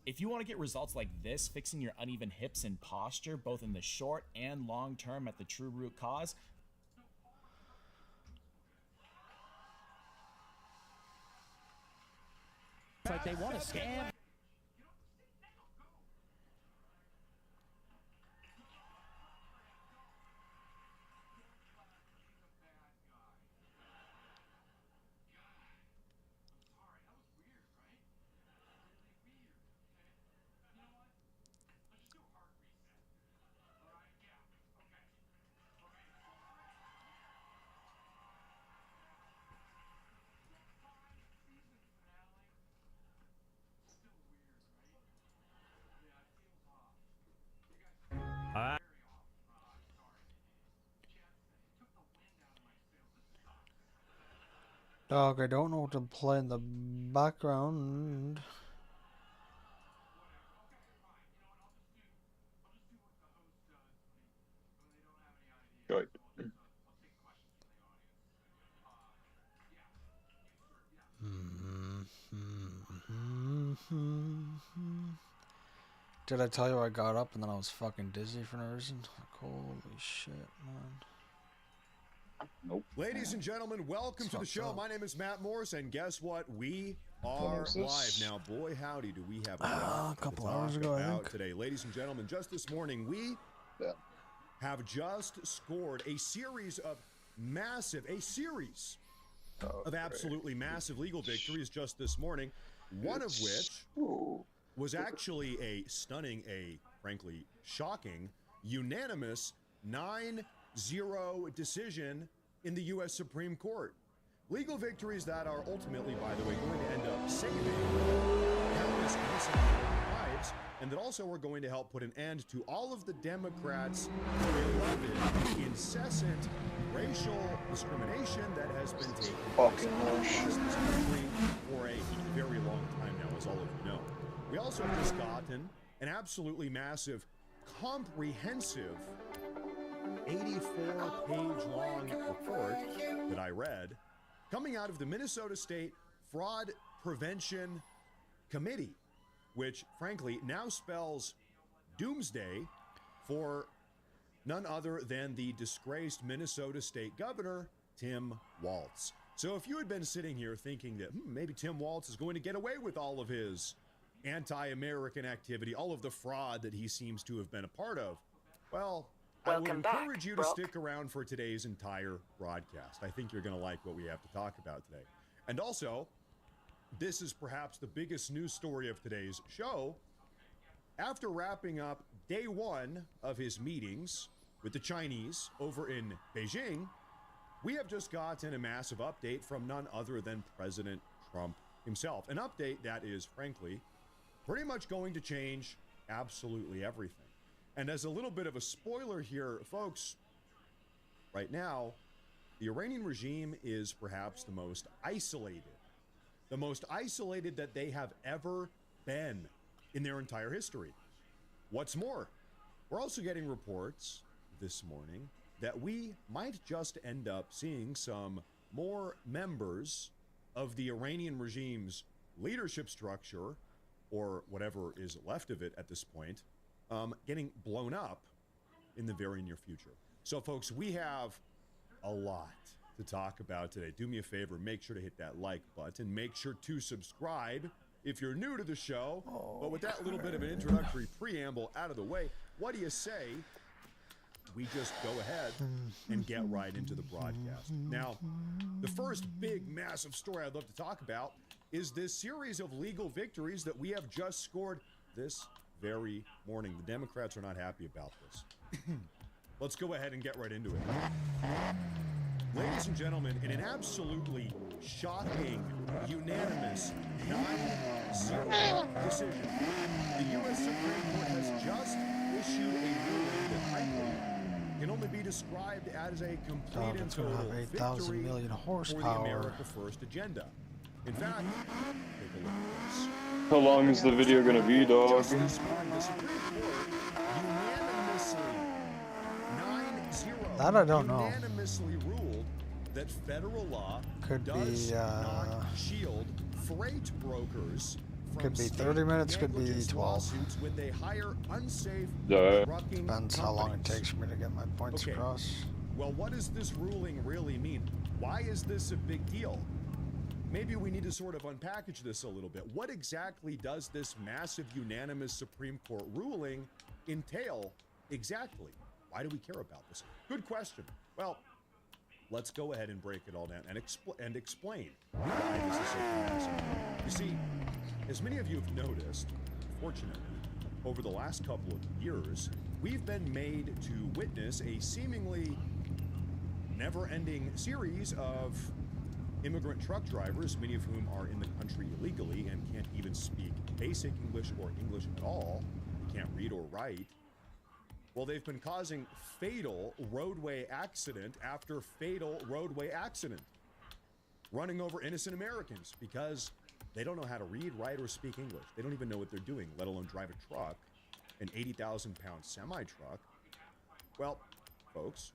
If you want to get results like this, fixing your uneven hips and posture, both in the short and long term at the true root cause, it's like they want to scam. Dog, I don't know what to play in the background. Good. Did I tell you I got up and then I was fucking dizzy for no reason? Like, holy shit, man. Nope. Ladies and gentlemen, welcome to the show. My name is Matt Morris, and guess what? We are live now. Boy, howdy, do we have a couple hours ago, I think. today. Ladies and gentlemen, just this morning, we have just scored a series of absolutely massive legal victories just this morning, one of which was actually a stunning, frankly shocking, unanimous 9-0 decision in the U.S. Supreme Court. Legal victories that are ultimately, by the way, going to end up saving countless innocent lives, and that also are going to help put an end to all of the Democrats' beloved, incessant racial discrimination that has been taking place across this country for a very long time now, as all of you know. We also have just gotten an absolutely massive, comprehensive 84-page long report that I read coming out of the Minnesota State Fraud Prevention Committee, which frankly now spells doomsday for none other than the disgraced Minnesota State Governor, Tim Walz. So if you had been sitting here thinking that maybe Tim Walz is going to get away with all of his anti-American activity, all of the fraud that he seems to have been a part of, well, I would encourage you to stick around for today's entire broadcast. I think you're going to like what we have to talk about today. And also, this is perhaps the biggest news story of today's show. After wrapping up day one of his meetings with the Chinese over in Beijing, we have just gotten a massive update from none other than President Trump himself. An update that is, frankly, pretty much going to change absolutely everything. And as a little bit of a spoiler here, folks, right now, the Iranian regime is perhaps the most isolated that they have ever been in their entire history. What's more, we're also getting reports this morning that we might just end up seeing some more members of the Iranian regime's leadership structure, or whatever is left of it at this point, getting blown up in the very near future. So, folks, we have a lot to talk about today. Do me a favor, make sure to hit that like button. Make sure to subscribe if you're new to the show. But with that little bit of an introductory preamble out of the way, what do you say we just go ahead and get right into the broadcast? Now, the first big, massive story I'd love to talk about is this series of legal victories that we have just scored this very morning. The Democrats are not happy about this. Let's go ahead and get right into it. Ladies and gentlemen, in an absolutely shocking, unanimous 9-0 decision, the U.S. Supreme Court has just issued a ruling that frankly can only be described as a complete and total victory for the America First agenda. In fact, take a look at this. How long is the video gonna be, dog? Just this morning, the Supreme Court unanimously 9-0 That I don't know. unanimously ruled that federal law Could does be not shield freight brokers from Could be state 30 minutes, could be negligence 12. lawsuits when they hire unsafe Yeah. trucking Depends how long it companies. takes for me to get my points Okay. across. Well, what does this ruling really mean? Why is this a big deal? Maybe we need to sort of unpackage this a little bit. What exactly does this massive unanimous Supreme Court ruling entail exactly? Why do we care about this? Good question. Well, let's go ahead and break it all down and explain why this is such a massive. You see, as many of you have noticed, fortunately, over the last couple of years, we've been made to witness a seemingly never-ending series of immigrant truck drivers, many of whom are in the country illegally and can't even speak basic English or English at all. They can't read or write. Well, they've been causing fatal roadway accident after fatal roadway accident, running over innocent Americans because they don't know how to read, write, or speak English. They don't even know what they're doing, let alone drive a truck, an 80,000-pound semi-truck. Well, folks,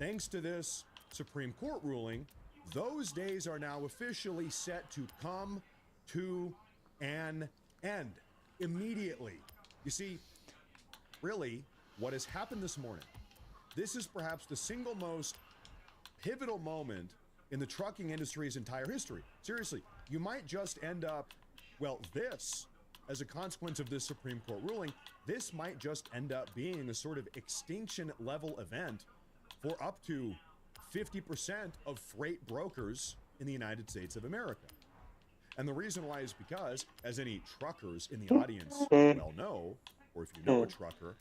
thanks to this Supreme Court ruling, those days are now officially set to come to an end immediately. You see, really, what has happened this morning, this is perhaps the single most pivotal moment in the trucking industry's entire history. Seriously, you might just end up, well, this, as a consequence of this Supreme Court ruling, this might just end up being a sort of extinction level event for up to 50% of freight brokers in the United States of America. And the reason why is because, as any truckers in the audience well know, or if you know a trucker,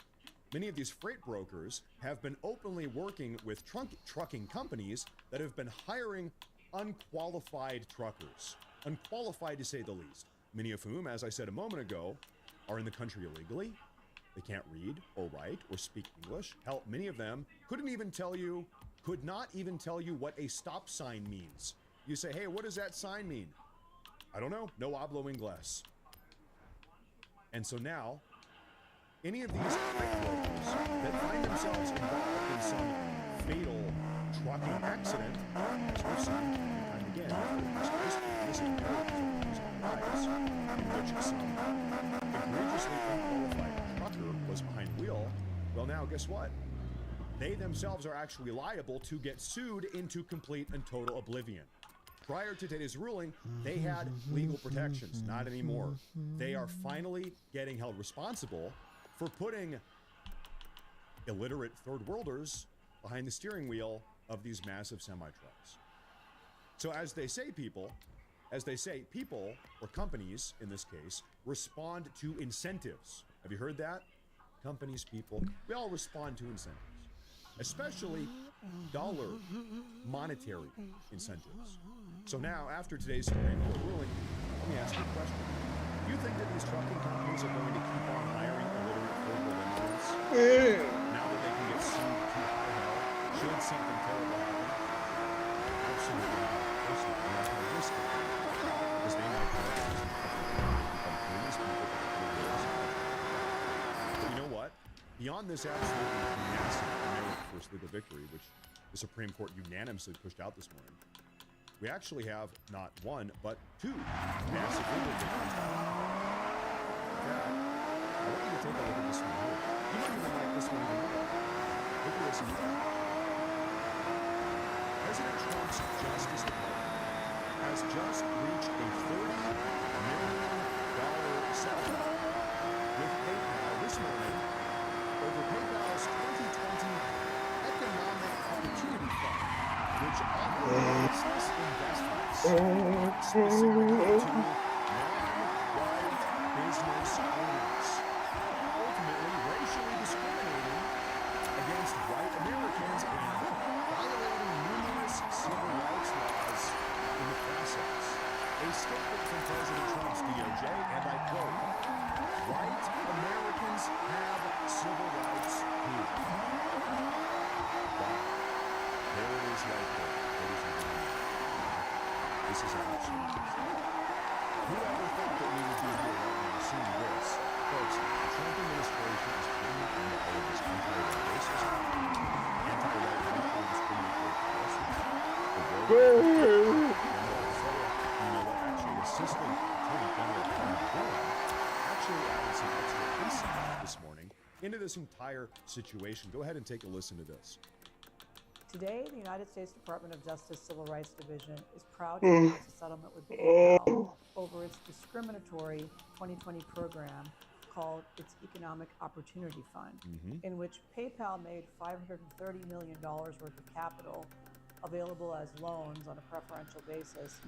many of these freight brokers have been openly working with trucking companies that have been hiring unqualified truckers, unqualified to say the least, many of whom, as I said a moment ago, are in the country illegally. They can't read or write or speak English. Hell, many of them could not even tell you what a stop sign means. You say, hey, what does that sign mean? I don't know. No hablo inglés. And so now, any of these freight brokers that find themselves involved in some fatal trucking accident, as we've seen time and again, in which some egregiously unqualified trucker was behind the wheel, well now guess what? They themselves are actually liable to get sued into complete and total oblivion. Prior to today's ruling, they had legal protections. Not anymore. They are finally getting held responsible for putting illiterate third worlders behind the steering wheel of these massive semi-trucks. So as they say, people, or companies in this case, respond to incentives. Have you heard that? Companies, people, we all respond to incentives, especially dollar monetary incentives. So now, after today's Supreme Court ruling, let me ask you a question. Do you think that these trucking companies are going to keep on hiring illiterate third world immigrants now that they can get sued to high hell should something terrible happen? Absolutely not. Personally, I'm not going to risk it because they might become homeless people. But you know what? Beyond this absolutely massive American first legal victory, which the Supreme Court unanimously pushed out this morning, we actually have not one, but two massive legal victories. In fact, I want you to take a look at this one here. You might even like this one even more. Look at this here. President Trump's Justice Department has just reached a $30 million settlement with PayPal this morning over PayPal's 2020 Economic Opportunity Fund, which offers business investments specifically to non-white business owners, ultimately racially discriminating against white Americans and violating numerous civil rights laws in the process. A statement from President Trump's DOJ, and I quote, "White Americans have civil rights here." Wow. There it is right there, ladies and gentlemen. This is absolutely insane. Whoever thought that we would be here right now seeing this? Folks, the Trump administration is putting an end to all of this anti-white racism, anti-white racial discriminatory policies, the road, and all, etc. You know what? Actually, Assistant Attorney General into this entire situation. Go ahead and take a listen to this. Today, the United States Department of Justice Civil Rights Division is proud to announce a settlement with PayPal over its discriminatory 2020 program called its Economic Opportunity Fund, in which PayPal made $530 million worth of capital available as loans on a preferential basis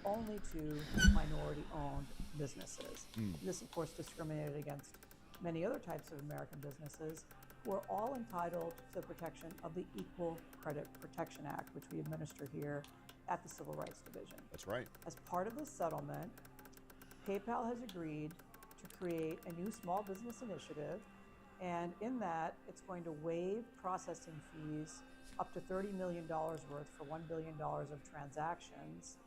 only to minority-owned businesses. This, of course, discriminated against many other types of American businesses who are all entitled to the protection of the Equal Credit Protection Act, which we administer here at the Civil Rights Division. That's right. As part of this settlement, PayPal has agreed to create a new small business initiative, and in that, it's going to waive processing fees up to $30 million worth for $1 billion of transactions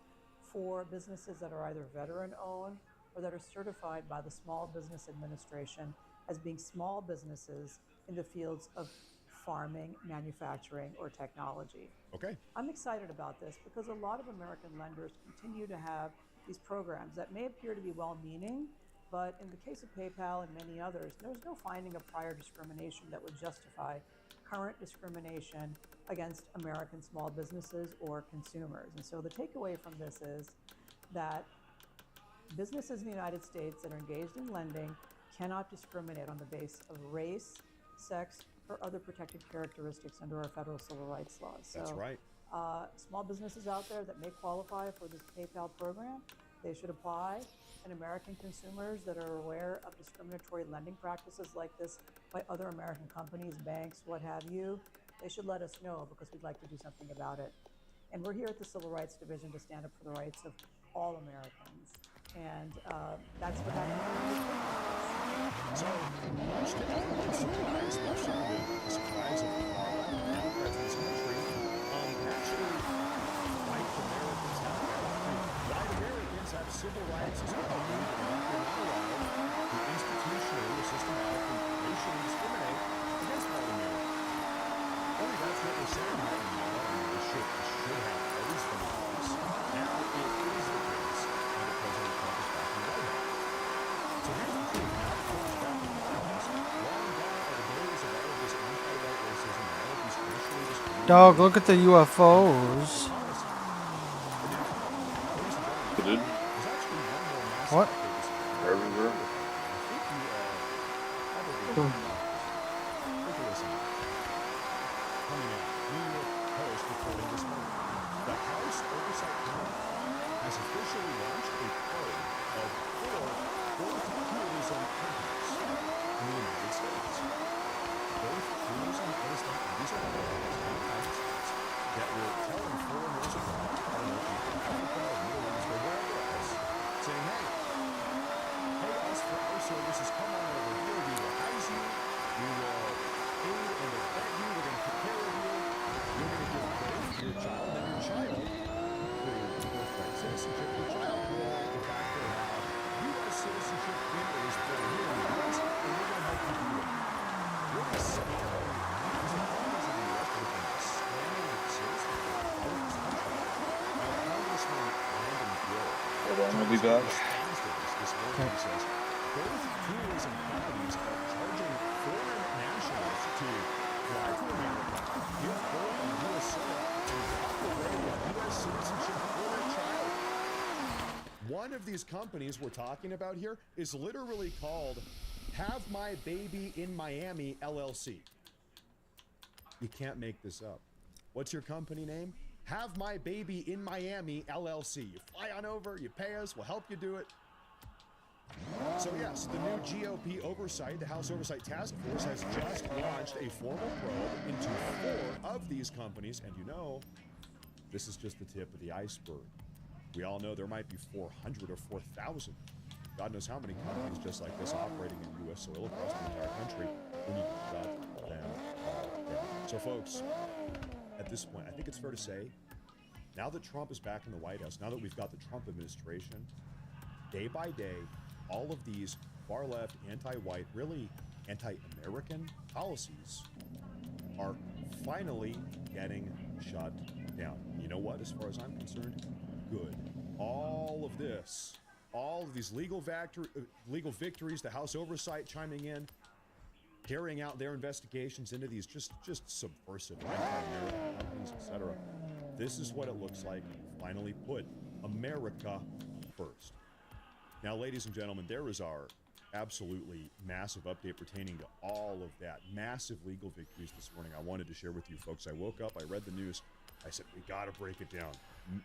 for businesses that are either veteran-owned or that are certified by the Small Business Administration as being small businesses in the fields of farming, manufacturing, or technology. Okay. I'm excited about this because a lot of American lenders continue to have these programs that may appear to be well-meaning, but in the case of PayPal and many others, there's no finding of prior discrimination that would justify current discrimination against American small businesses or consumers. And so the takeaway from this is that businesses in the United States that are engaged in lending cannot discriminate on the basis of race, sex, or other protected characteristics under our federal civil rights laws. That's right. Small businesses out there that may qualify for this PayPal program, they should apply. And American consumers that are aware of discriminatory lending practices like this by other American companies, banks, what have you, they should let us know because we'd like to do something about it. And we're here at the Civil Rights Division to stand up for the rights of all Americans. And that's what happened. So, much to everyone's surprise, especially the surprise of the far left Democrats in this country, actually, white Americans have civil rights as well. They're not allowed to institutionally or systematically racially discriminate against white Americans. Only that's what we're saying right now. I mean, this should have always been the case. Now it is the case now that President Trump is back in the White House. So here's the truth. Now that Trump is back in the White House, long gone are the days of all of this anti-white racism and all of these racially discriminatory Dog, look at the UFOs. Dude, What? everywhere. Coming out, New York Post reporting this morning. The House Oversight Committee has officially launched a probe of four tourism companies in the United States. Both tourism companies are companies that were telling foreigners abroad, I don't know, Africa or Middle East or wherever else, saying, hey, pay us for our services, come on over here, we will house you, we will aid and abet you, we're going to take care of you, you're going to give birth to your child, and your child, for your birthright citizenship, your child will de facto have U.S. citizenship in or is born here in the U.S., and we're going to help you do it. What a scam. These are companies in the U.S. that have been scamming citizens all over this country. Congressman Landon Gill, Hold on, I'll be back. this morning, he says, both tourism companies are charging foreign nationals to fly to America, give birth on U.S. soil, and walk away with U.S. citizenship for their child. One of these companies we're talking about here is literally called Have My Baby in Miami, LLC. You can't make this up. What's your company name? Have My Baby in Miami, LLC. You fly on over, you pay us, we'll help you do it. So yes, the new GOP oversight, the House Oversight Task Force, has just launched a formal probe into 4 of these companies, and you know, this is just the tip of the iceberg. We all know there might be 400 or 4,000. God knows how many companies just like this operating in U.S. soil across the entire country. We need to shut them all down. So folks, at this point, I think it's fair to say, now that Trump is back in the White House, now that we've got the Trump administration, day by day, all of these far-left, anti-white, really anti-American policies are finally getting shut down. You know what? As far as I'm concerned, good. All of this, all of these legal victories, the House Oversight chiming in, carrying out their investigations into these just subversive anti-American companies, etc. This is what it looks like. Finally put America first. Now, ladies and gentlemen, there is our absolutely massive update pertaining to all of that. Massive legal victories this morning I wanted to share with you folks. I woke up, I read the news, I said, we gotta break it down.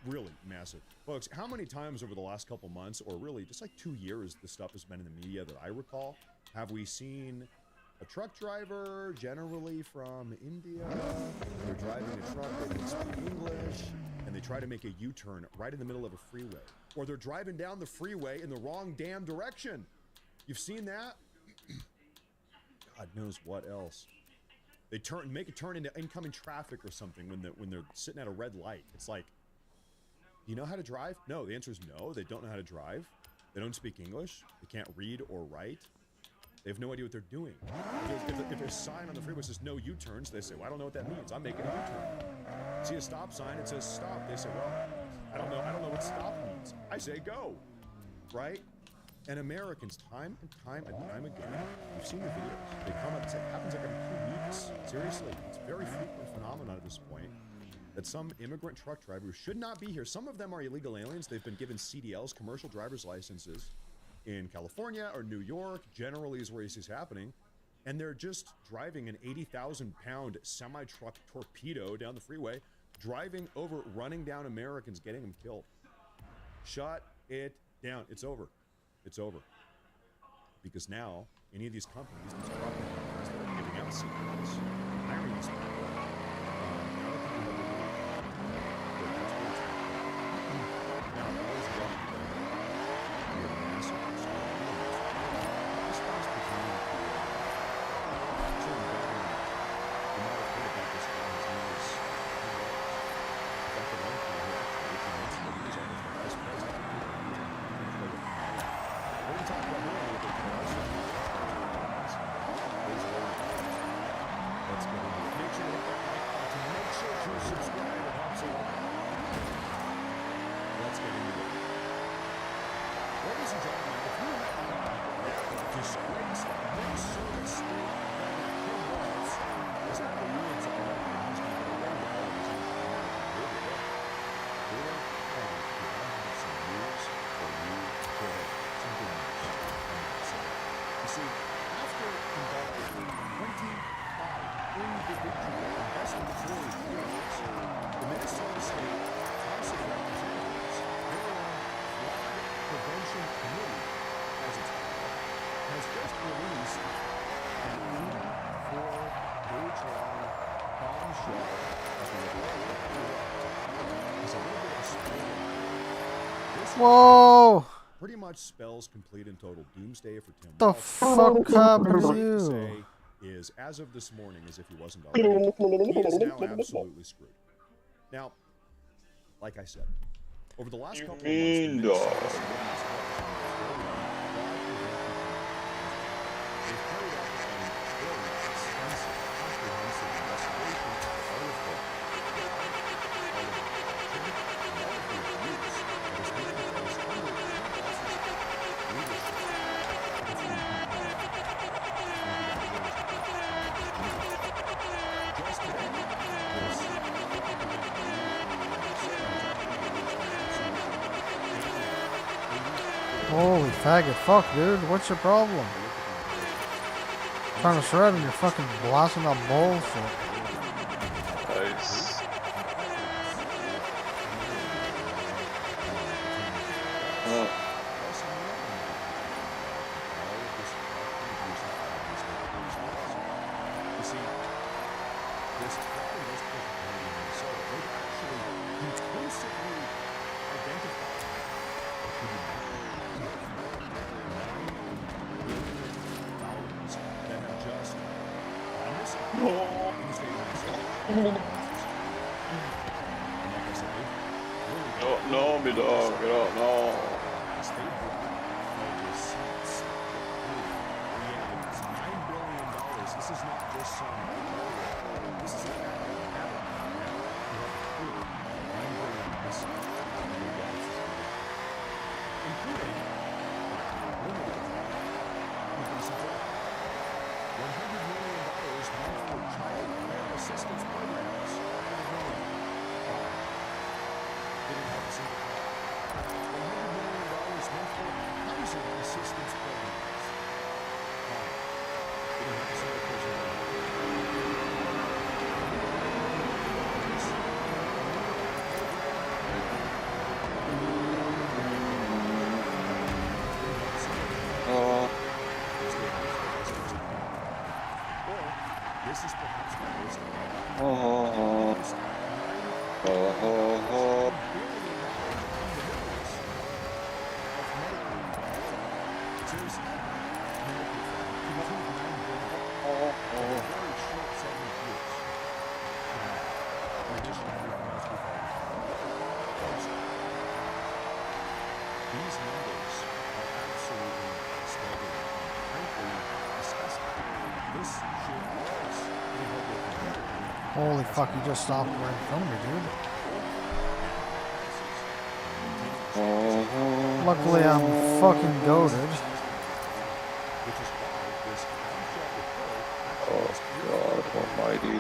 Really massive. Folks, how many times over the last couple months, or really just like 2 years, this stuff has been in the media that I recall, have we seen a truck driver, generally from India, they're driving a truck, they don't speak English, and they try to make a U-turn right in the middle of a freeway. Or they're driving down the freeway in the wrong damn direction. You've seen that? God knows what else. They make a turn into incoming traffic or something when they're sitting at a red light. It's like, do you know how to drive? No, the answer is no. They don't know how to drive. They don't speak English. They can't read or write. They have no idea what they're doing. If there's a sign on the freeway that says no U-turns, they say, well, I don't know what that means. I'm making a U-turn. See a stop sign, it says stop. They say, well, I don't know what stop means. I say go, right? And Americans, time and time again, you've seen the videos. They come up, it happens like every 2 weeks. Seriously, it's a very frequent phenomenon at this point that some immigrant truck driver who should not be here, some of them are illegal aliens. They've been given CDLs, commercial driver's licenses, in California or New York, generally is where this is happening. And they're just driving an 80,000-pound semi-truck torpedo down the freeway, driving over, running down Americans, getting them killed. Shut it down. It's over. It's over. Because now, any of these companies, these property companies that are giving out secrets, hiring these people, now they can do what they're doing. That's what it's happening. Now, all is well and good. We have massive response between certain government. You might have heard about this guy. His name is Dr. Lincoln, who actually 18 months ago, he was almost the vice president. We're going to talk about him a little bit today also. Let's get into it. Make sure to hit that like button. Make sure to subscribe. It helps a lot. Let's get into it. Ladies and gentlemen, if you have disgraced Minnesota State Kim Waltz is at the ruins of American history for the radio television. Here we have some news for you today. Something you see, after conducting 25 individual investigatory hearings, the Minnesota State House of Representatives, their own Fraud Prevention Committee, as it's called, has just released an 84-page-long bombshell as we look at it's a little bit of a spoiler. This Whoa! pretty much spells complete and total doomsday for Tim The Waltz. fuck happened to Safe to you? say is, as of this morning, as if he wasn't already, he is now absolutely screwed. Now, like I said, over the last couple of months, the Mean Minnesota dog. State House of Representatives, they've carried out a very extensive, comprehensive investigation into all of the abuse that has taken place under Tim Walz's leadership. Just today, Holy faggot, fuck, dude. What's your problem? Trying to shred and you're fucking blasting out bullshit. Nice. You see, this fraud investigation committee in Minnesota, they've actually conclusively identified $9 billion that have just gone missing in the state of Minnesota. And like I said, they've really got No, me dog, get out, no. the state brought the receipts created this $9 billion. This is not just some this is a fact that happened. Now we have proof of $9 billion missing including limited increase in debt. $100 million assistance programs. Didn't have a single $100 million monthly housing assistance programs. Didn't have a single person. This is perhaps the most these numbers are absolutely staggering. Frankly, disgusting. This should always be Holy fuck, you just stopped right in front of me, dude. Luckily, I'm fucking goated. Oh God Almighty.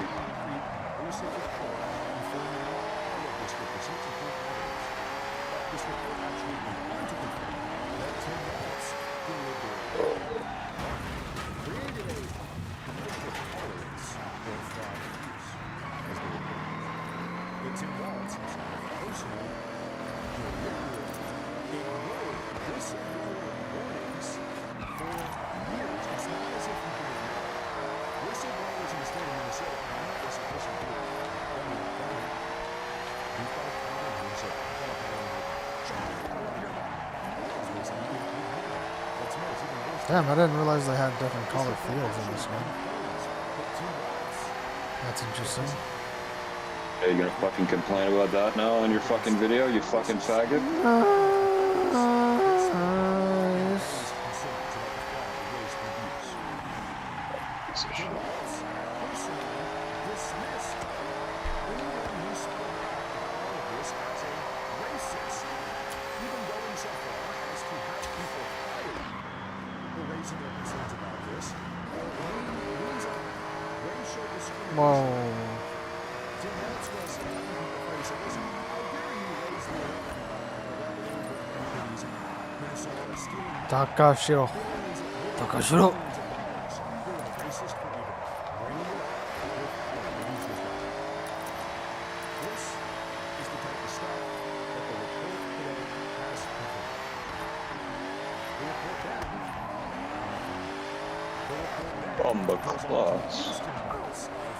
Damn, I didn't realize they had different color fields in this one. That's interesting. Are you gonna fucking complain about that now on your fucking video, you fucking faggot? Piece of shit. Whoa. Takashiro. Takashiro. Bomba class.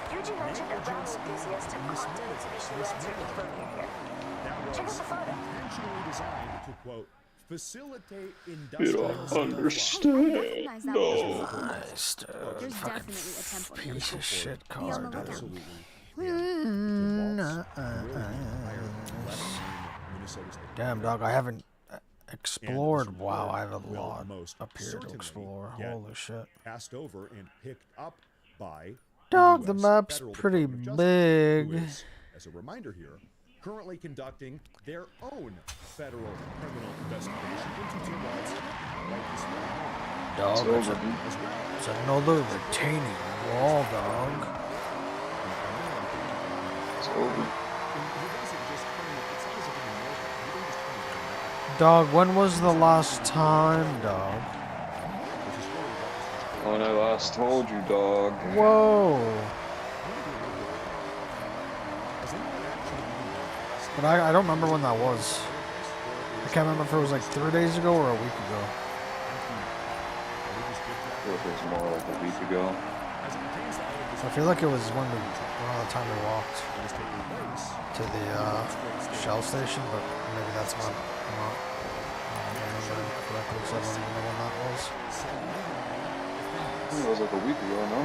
Yuji mentioned a rally enthusiast took content Mitsubishi Lancer enclosure here. Check out the photo. Intentionally designed to, quote, facilitate You industrial don't scale understand. Recognize that No. Nice, dude. There's Fucking definitely a temple piece of shit Be on car, the dude. Absolutely. Damn, dog, I haven't explored. Wow, I have a lot up here to explore. Holy shit. Passed over and picked up by Dog, the US map's Federal pretty Department of Justice, who big. is, as a reminder here, currently conducting their own federal criminal investigation into two laws like this one. Dog, It's over. it's another retaining wall, dog. It's over. Dog, when was the last time, dog? When I last told you, dog. Whoa. But I don't remember when that was. I can't remember if it was like 3 days ago or a week ago. It was more like a week ago. I feel like it was when around the time we walked to the Shell station, but maybe that's not remembering correctly, so I don't even know when that was. It was like a week ago, no?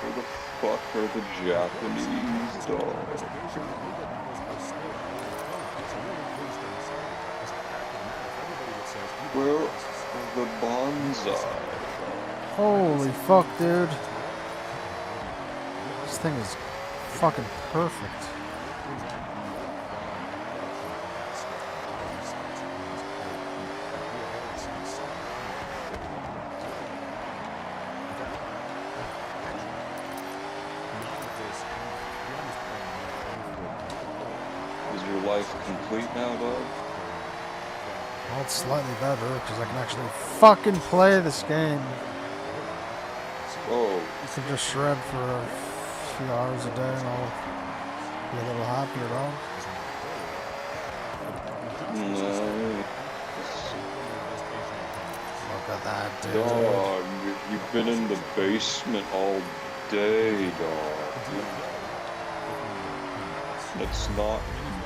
Where the fuck are the Japanese dogs? Where are the bonsai? Holy fuck, dude. This thing is fucking perfect. Is your life complete now, dog? Well, it's slightly better because I can actually fucking play this game. Whoa. I can just shred for a few hours a day and I'll be a little happier, dog. No. Look at that, dude. Dog, you've been in the basement all day, dog. That's not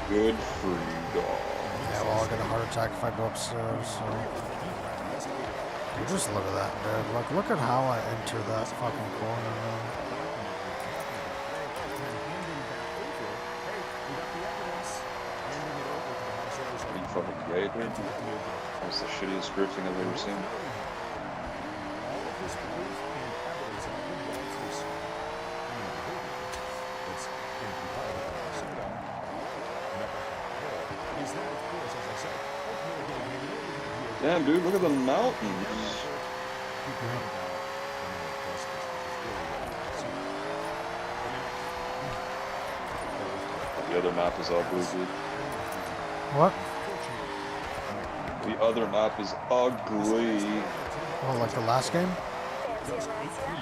good for you, dog. Yeah, well, I'll get a heart attack if I go upstairs, so... Dude, just look at that, dude. Like, look at how I enter that fucking corner, man. Are you fucking gay, dude? That's the shittiest drifting I've ever seen. Damn, dude, look at the mountains. The other map is ugly, dude. What? The other map is ugly. Oh, like the last game?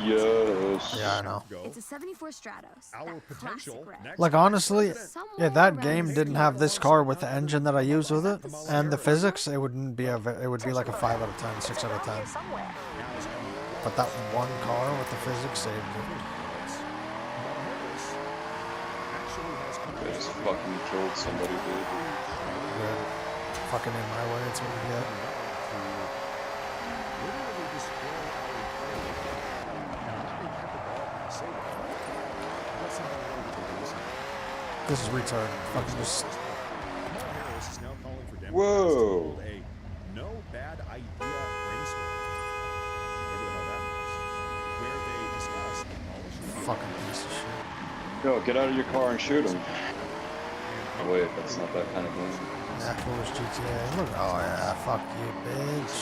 Yes. Yeah, I know. It's a 74 Stratos. Our That potential classic red. next Like, honestly, Somewhere yeah, that around game this didn't have this car with the engine that I use with it, and the physics, it wouldn't be it would be like a 5 out of 10, 6 out of 10. somewhere. But that one car with the physics saved it. They just fucking killed somebody, dude. Good. Fucking in my way, it's what we get. This is retarded. Fucking just... Whoa. No bad idea brainstorm. Whatever the hell that was. Where they discussed Fucking piece of shit. Yo, get out of your car and shoot him. Oh wait, that's not that kind of game. That foolish GTA. Look, oh yeah, fuck you, bitch.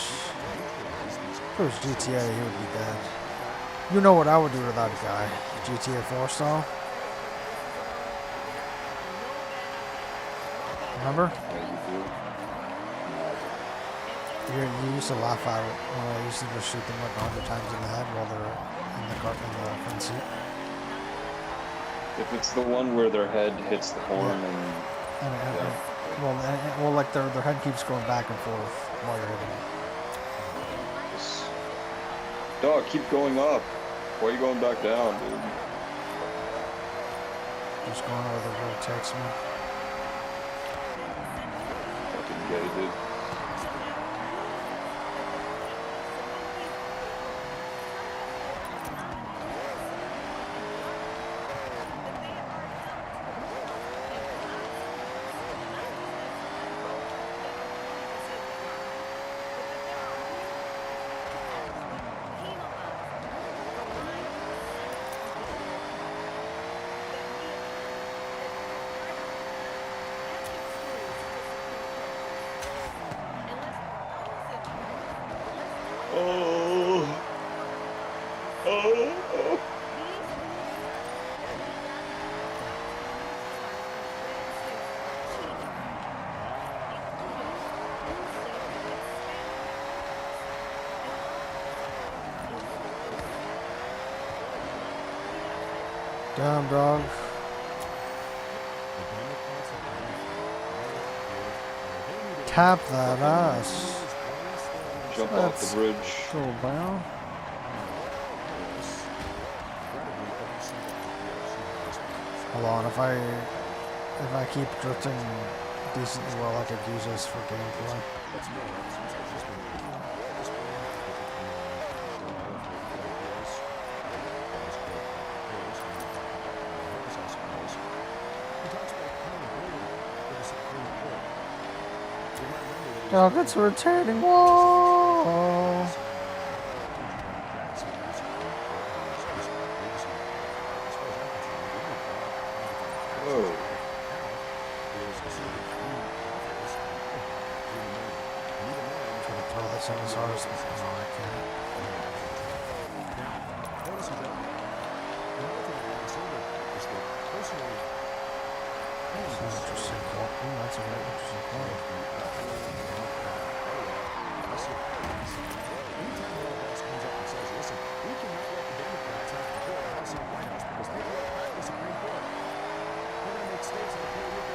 If it was GTA, he would be dead. You know what I would do to that guy. GTA 4 style. Remember? Yeah, you do. You used to laugh at it when I used to just shoot them like 100 times in the head while they're in the car in the front seat. If it's the one where their head hits the horn Well, like their head keeps going back and forth while you're hitting it. Dog, keep going up. Why are you going back down, dude? Just going where the road takes me. Fucking gay, dude. Oh. Oh. Damn, dog. Tap that ass. Jump off the bridge. Go down. Hold on, if I keep drifting decently well, I could use this for gameplay. Dog, it's rotating. Whoa! Whoa. Try to throw this in as hard as no, I can't. Interesting. Cool.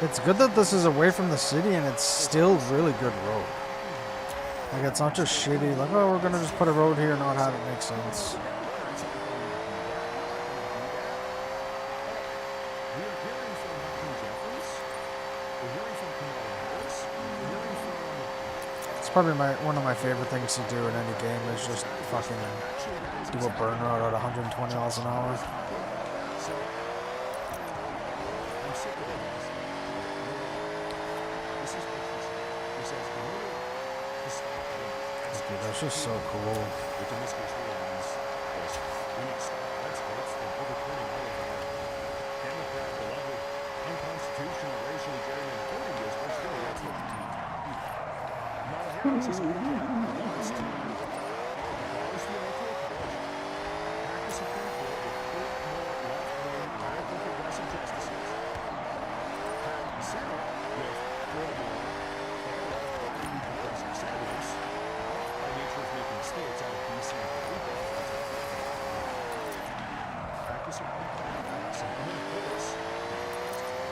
It's good that this is away from the city and it's still really good road. Like, it's not just shitty, like, oh, we're gonna just put a road here and not have it make sense. It's probably one of my favorite things to do in any game is just fucking do a burnout at 120 miles an hour. Dude, that's just so cool.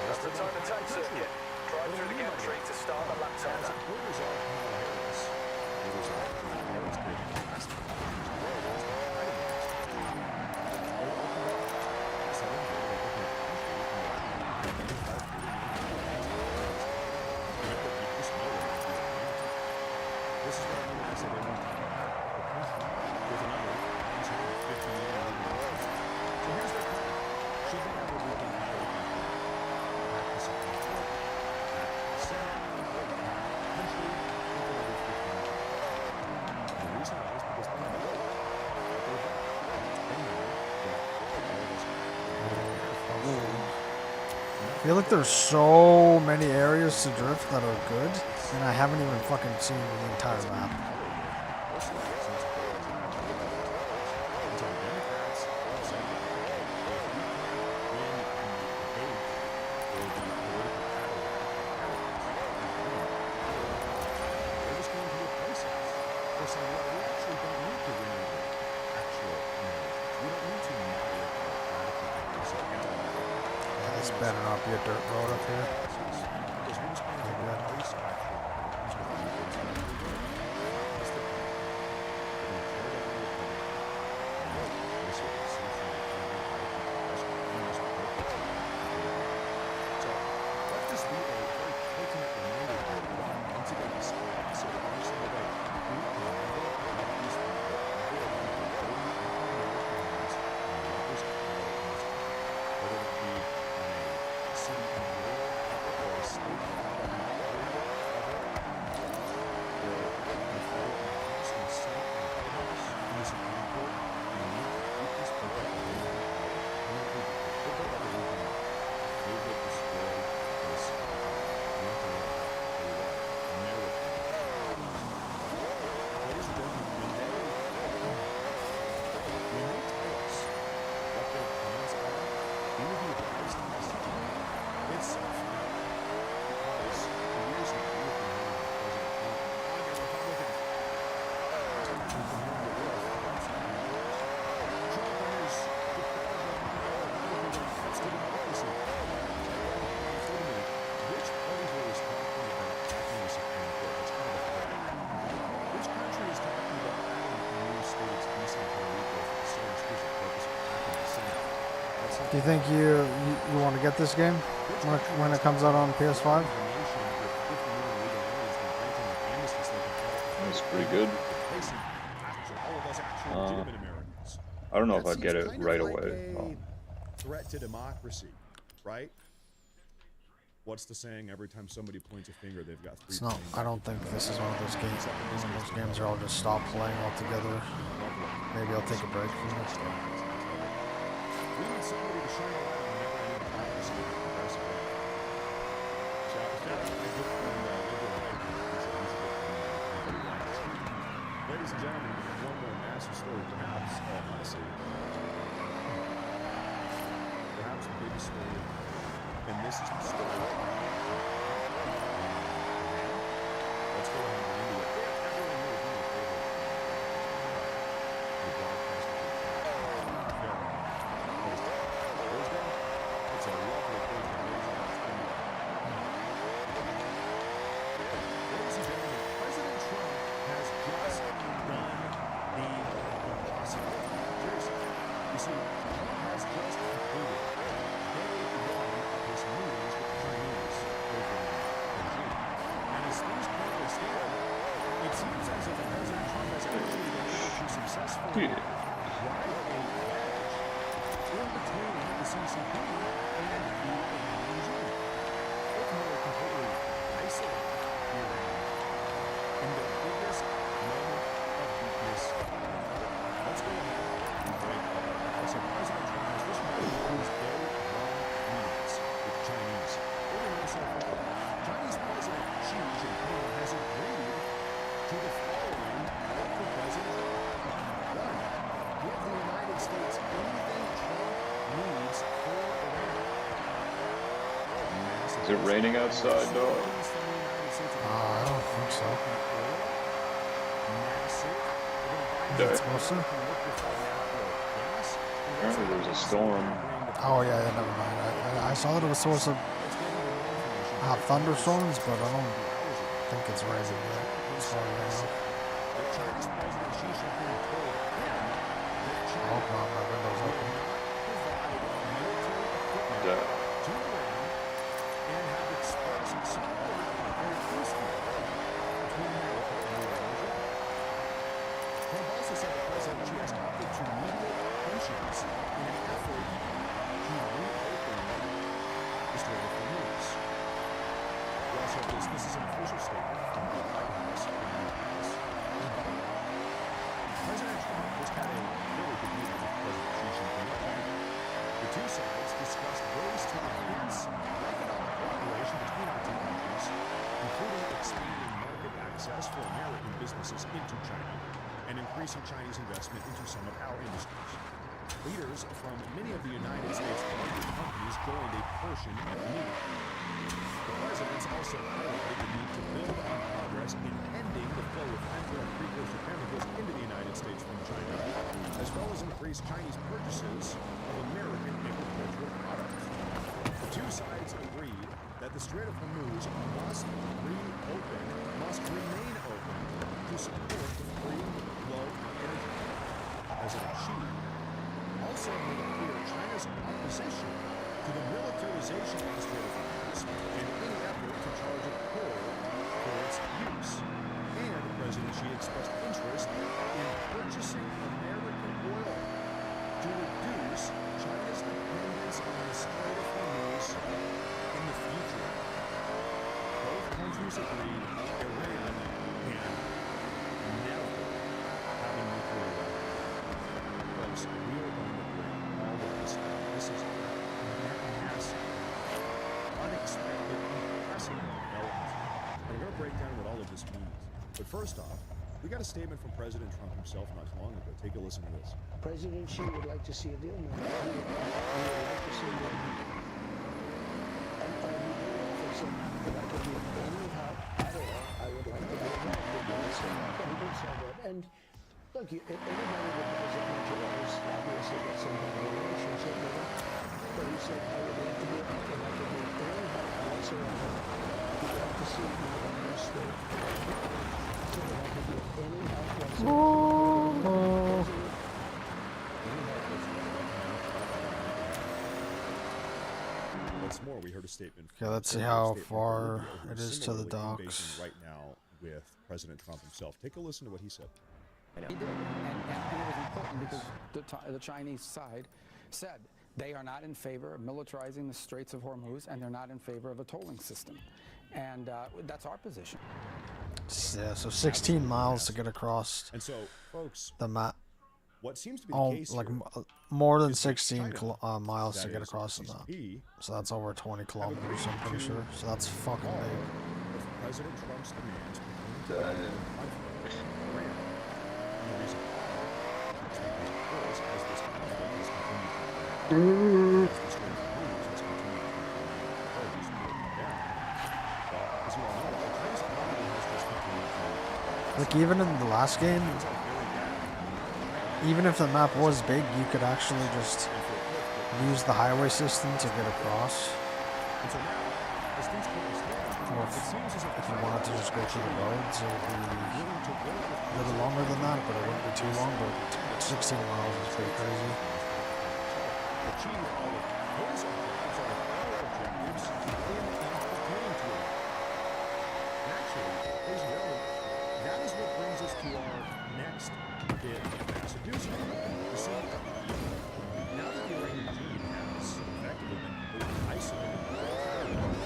That's the time attack circuit. Drive through the gantry to start the lap tender. I feel like there's so many areas to drift that are good, and I haven't even fucking seen the entire map. This better not be a dirt road up here. Do you think you want to get this game when it comes out on PS5? That's pretty good. I don't know if I'd get it right away. Threat to democracy, right? What's the saying? Every time somebody points a finger, they've got three. It's not. I don't think this is one of those games. One of those games where I'll just stop playing altogether. Maybe I'll take a break from this. We need somebody to shine a light on never-ending democracy and progressive way. So I feel like I get from liberal right here. Ladies and gentlemen, one more massive story, perhaps, honestly, perhaps the biggest story, and this is the story. Let's go ahead and into it. Everyone here is really favorite. The broadcast of the Thursday. It's a lovely Thursday. drive a wedge in between the CCP and the Iran regime, ultimately completely isolating Iran in the biggest moment of weakness. Let's go ahead and break it down. So President Trump has this morning his day long meetings with the Chinese. What do we know so far? Chinese President Xi Jinping has agreed to the following for President Trump. One, give the United States anything Trump needs for Iran. Is it raining outside, dog? I don't think so. Is it supposed to? Apparently there was a storm. Oh yeah, yeah, never mind. I saw that it was supposed to have thunderstorms, but I don't think it's raining yet. As far as I know. I hope not. My window's open. Trump also said that President Xi has opted to mediate tensions in an effort to reopen the Strait of Hormuz. We also have this is an official statement from the White House and the White House. President Trump has had a really good meeting with President Xi Jinping. The two sides discussed ways to enhance economic cooperation between our two countries, including expanding market access for American businesses into China and increasing Chinese investment into some of our industries. Leaders from many of the United States' largest companies joined a portion of the meeting. The presidents also highlighted the need to build on progress in ending the flow of harmful and precursor chemicals into the United States from China, as well as increase Chinese purchases of American agricultural products. The two sides agreed that the Strait of Hormuz must remain open to support the free flow of energy. President Xi also made clear China's opposition to the militarization of the Strait of Hormuz and any effort to charge it coal for its use. And President Xi expressed interest in purchasing American oil to reduce China's dependence on the Strait of Hormuz in the future. Both countries agreed Iran can never have a nuclear weapon. Folks, we are going to bring all of this down. This is massive, unexpected, unprecedented development. And we're going to break down what all of this means. But first off, we got a statement from President Trump himself not too long ago. Take a listen to this. President Xi would like to see a deal made. He would like to see a deal made. And we did offer some, if I could be of any help at all, I would like to be involved. He did say that. And look, anybody that has a major has obviously got some kind of relationship with him. But he said, I would like to be involved. If I could be of any help whatsoever, he'd like to see it made on this state. So if I could be of any help whatsoever. What's more, we heard a statement. Okay, let's see how far it is to the docks. Right now with President Trump himself. Take a listen to what he said. He did, and it was important because the Chinese side said they are not in favor of militarizing the Straits of Hormuz, and they're not in favor of a tolling system. And that's our position. Yeah, so 16 miles to get across And so, folks, the map. what seems to be the case like here more than is 16 China, miles to that get is, across the map. CCP, So that's over 20 kilometers, I'm pretty sure. So that's fucking all big. of President Trump's demands pertaining to conflict in Iran. And the reason why is because, of course, as this conflict has continued to progress, as the Strait of Hormuz has continued to close and broken down, as you all know, the Chinese economy has just continued to Like even in the last game, things are very bad. even if the map was big, you could actually just use the highway system to get across. And so now, as things currently stand, Or it seems as if if you wanted to just go through the roads, it would be willing to work with a little longer than that, but it wouldn't be too long. But 16 miles is pretty crazy. achieve all of his objectives, all of our objectives, in pertaining to it. And actually, ladies and gentlemen, that is what brings brings us to our next bit of Massachusetts. You see, now that the Iranian regime has effectively been completely isolated from the entire world,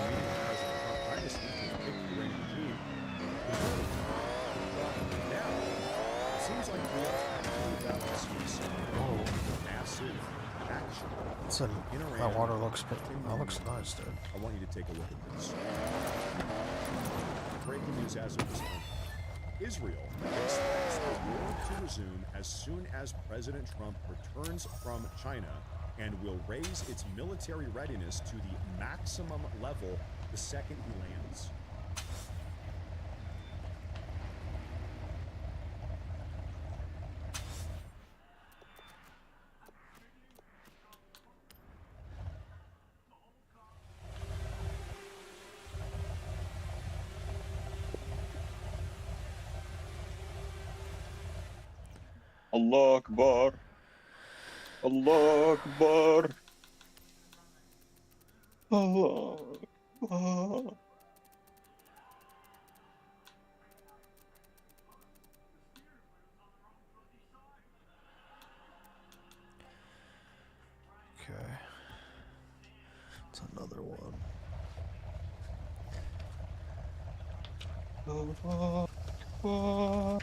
meaning President Trump dynasty has picked the Iranian regime, now it seems like we are actually about to see some massive action in Iran. That water looks nice, dude. I want you to take a look at this. Breaking news as of this moment. Israel expects the war to resume as soon as President Trump returns from China and will raise its military readiness to the maximum level the second he lands. Allah Akbar. Allah Akbar. Allah Akbar. Okay. It's another one. Allah Akbar.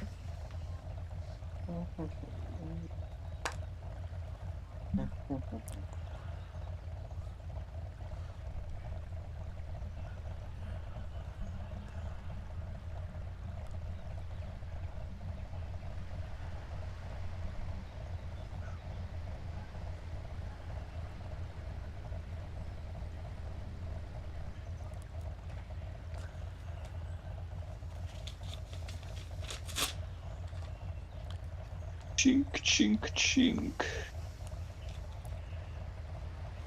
Chink, chink, chink.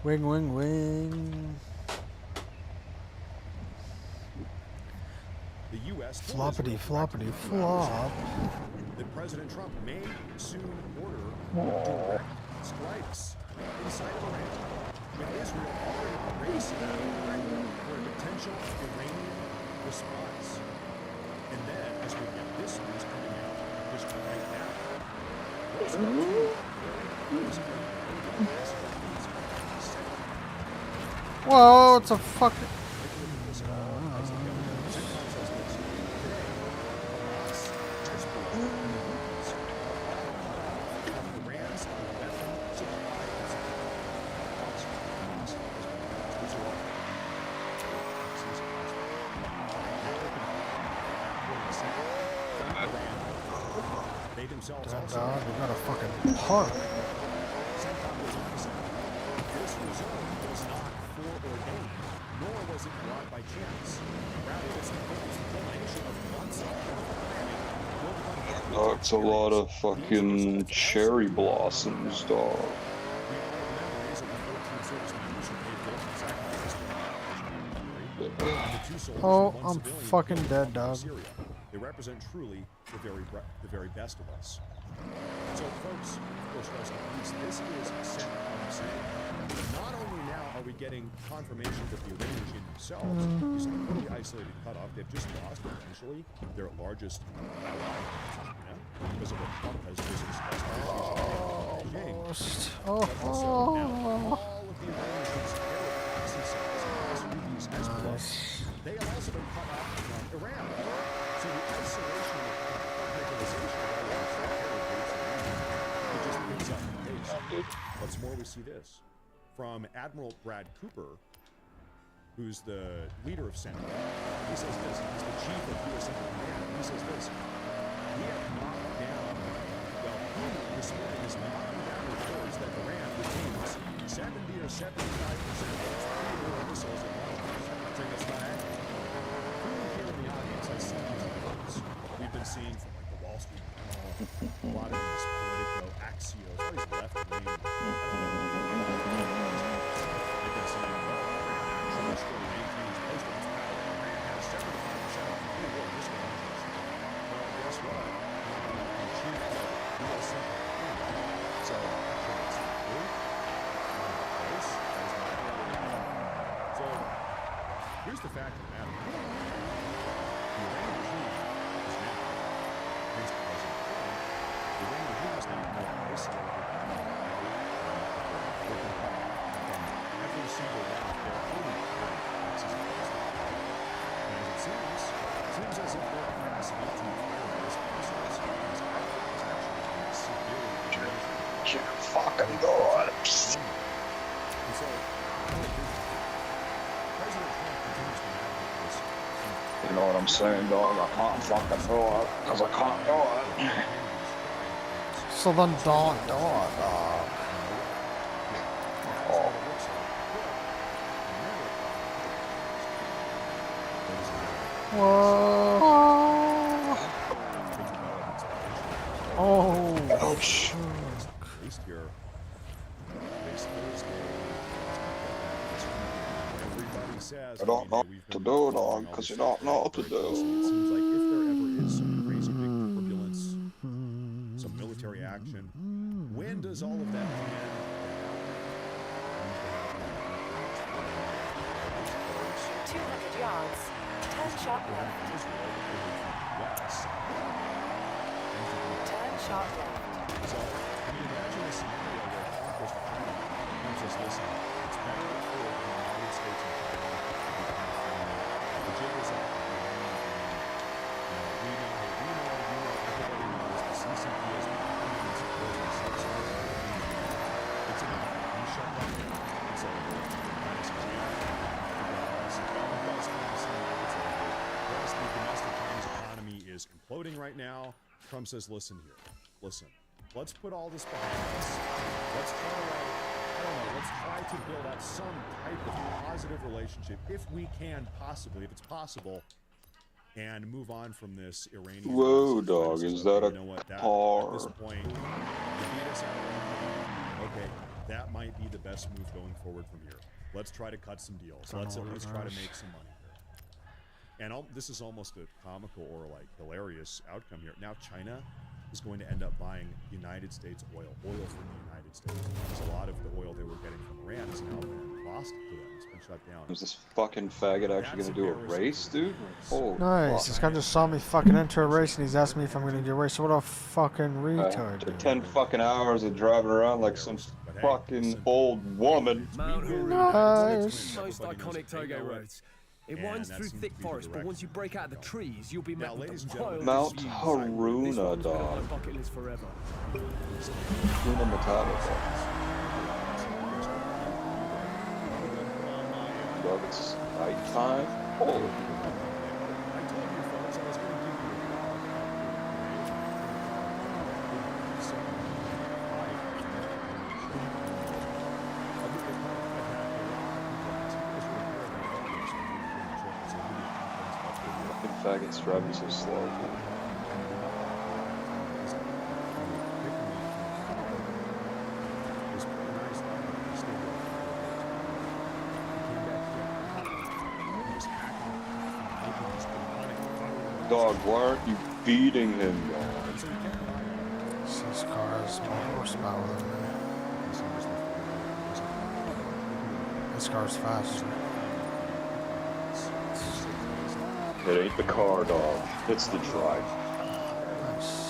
Wing, wing, wing. The U.S. Floppity, floppity, flop. That President Trump may soon order direct strikes inside of Iran, with Israel already racing for a potential Iranian response. And then, as we get this news coming out just right now, what's Whoa, it's a fucking... That dog, we got a fucking park. This result was not foreordained, nor was it brought by chance. Rather, it's the culmination of months of planning. That's a lot of fucking cherry blossoms, dog. Oh, I'm fucking dead, dog. They represent truly the very best of us. So, folks, of course, rest in peace. This is Senator saying, not only now are we getting confirmation that the Iranian regime themselves is a completely isolated cutoff, they've just lost potentially their largest ally, because of what Trump has just expressed in Beijing. But also now all of the Iranian regime's air sites and Hezbollah, they have also been cut off from Iran. So the isolation of radicalization of all of these terror groups in the region, it just picks up the pace. What's more, we see this from Admiral Brad Cooper, who's the leader of Senate. He says this, he's the chief of U.S. Command. He says this, we have knocked down, well, he this morning is knocking down reports that Iran retains 70 or 75% of its pre-war missiles and launchers. Saying that's not accurate. Who here in the audience has seen these reports? We've been seeing from like the Wall Street Journal, a lot of these Politico, Axios, all these left-wing, they've been saying, well, Iran actually still maintains most of its power. Iran has 75% of the pre-war missile launchers. Well, guess what? The chief of U.S. Central Command said actually it's true. Place is not really. So here's the fact of the matter. The Iranian regime is now fucking do it. And so, President Trump continues to navigate this. You know what I'm saying, dog? I can't fucking do it, because I can't do it. So then don't do it, dog. Oh. Whoa. Oh. Ouch. At least here, this Thursday, everybody says, I don't know what to do, dog, because you don't know what to It do. seems like if there ever is some crazy big turbulence, some military action, when does all of that begin? 200 yards. Turn sharp left. Turn sharp left. So, I mean, imagine a scenario where Trump goes to China and says, listen, it's better for the United States and China to be the jig is up. We know, everybody knows the CCP is behind and supporting the subsidies. It's enough. You shut that down. It's over. Minus China. The domestic Chinese economy is imploding right now. Trump says, listen here. Listen. Let's put all this behind us. Let's try to build up some type of positive relationship, if we can possibly, if it's possible, and move on from this Iranian. Whoa, dog, is that a car? At this point, you beat us out. Okay, that might be the best move going forward from here. Let's try to cut some deals. Let's at least try to make some money here. And this is almost a comical or like hilarious outcome here. Now China is going to end up buying United States oil from the United States. Because a lot of the oil they were getting from Iran has now been lost to them. It's been shut down. Is this fucking faggot actually gonna do a race, dude? Oh, Nice. This guy just saw me fucking enter a race and he's asking me if I'm gonna do a race. What a fucking retard. After 10 fucking hours of driving around like some fucking old woman. Nice. Most iconic Togo roads. It winds through thick forest, but once you break out of the trees, you'll be met with the wild Mount views. Haruna, This one's been on dog. my bucket list forever. Hakuna Matata, dog. Dog, it's nighttime. Holy. Faggots driving so slow. Dog, why aren't you beating him, dog? This car has more horsepower than me. This car's faster. It ain't the car, dog. It's the drive. Nice.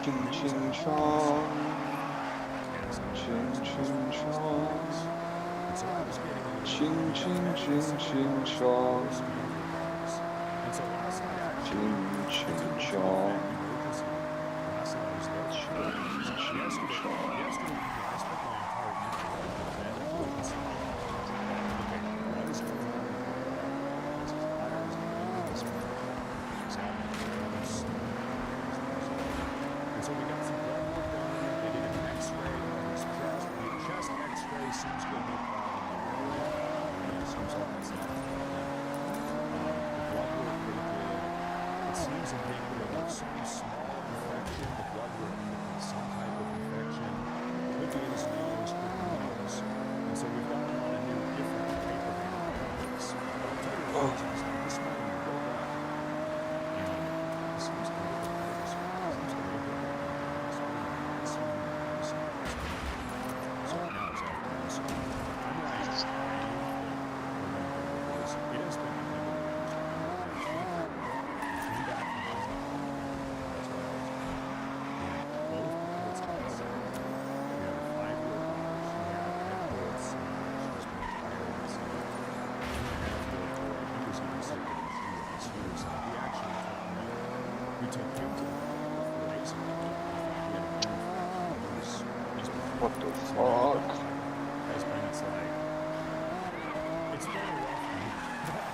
Ching ching chong. Ching ching chong. Ching ching ching ching chong. Ching ching chong. Ching ching chong. So we got some blood work done. They did an X-ray of his chest. The chest X-ray seems good, no problem. It seems like it's not. The blood work they did, it seems indicative of some small infection. The blood work indicates some type of infection. Could be in his nose, could be in his nose. And so we've got him on a new, different type of antibiotics. But I'll tell you what, this might be real bad. And this seems to be took him to the race. What the fuck? Has been, it's like, it's been a rough week.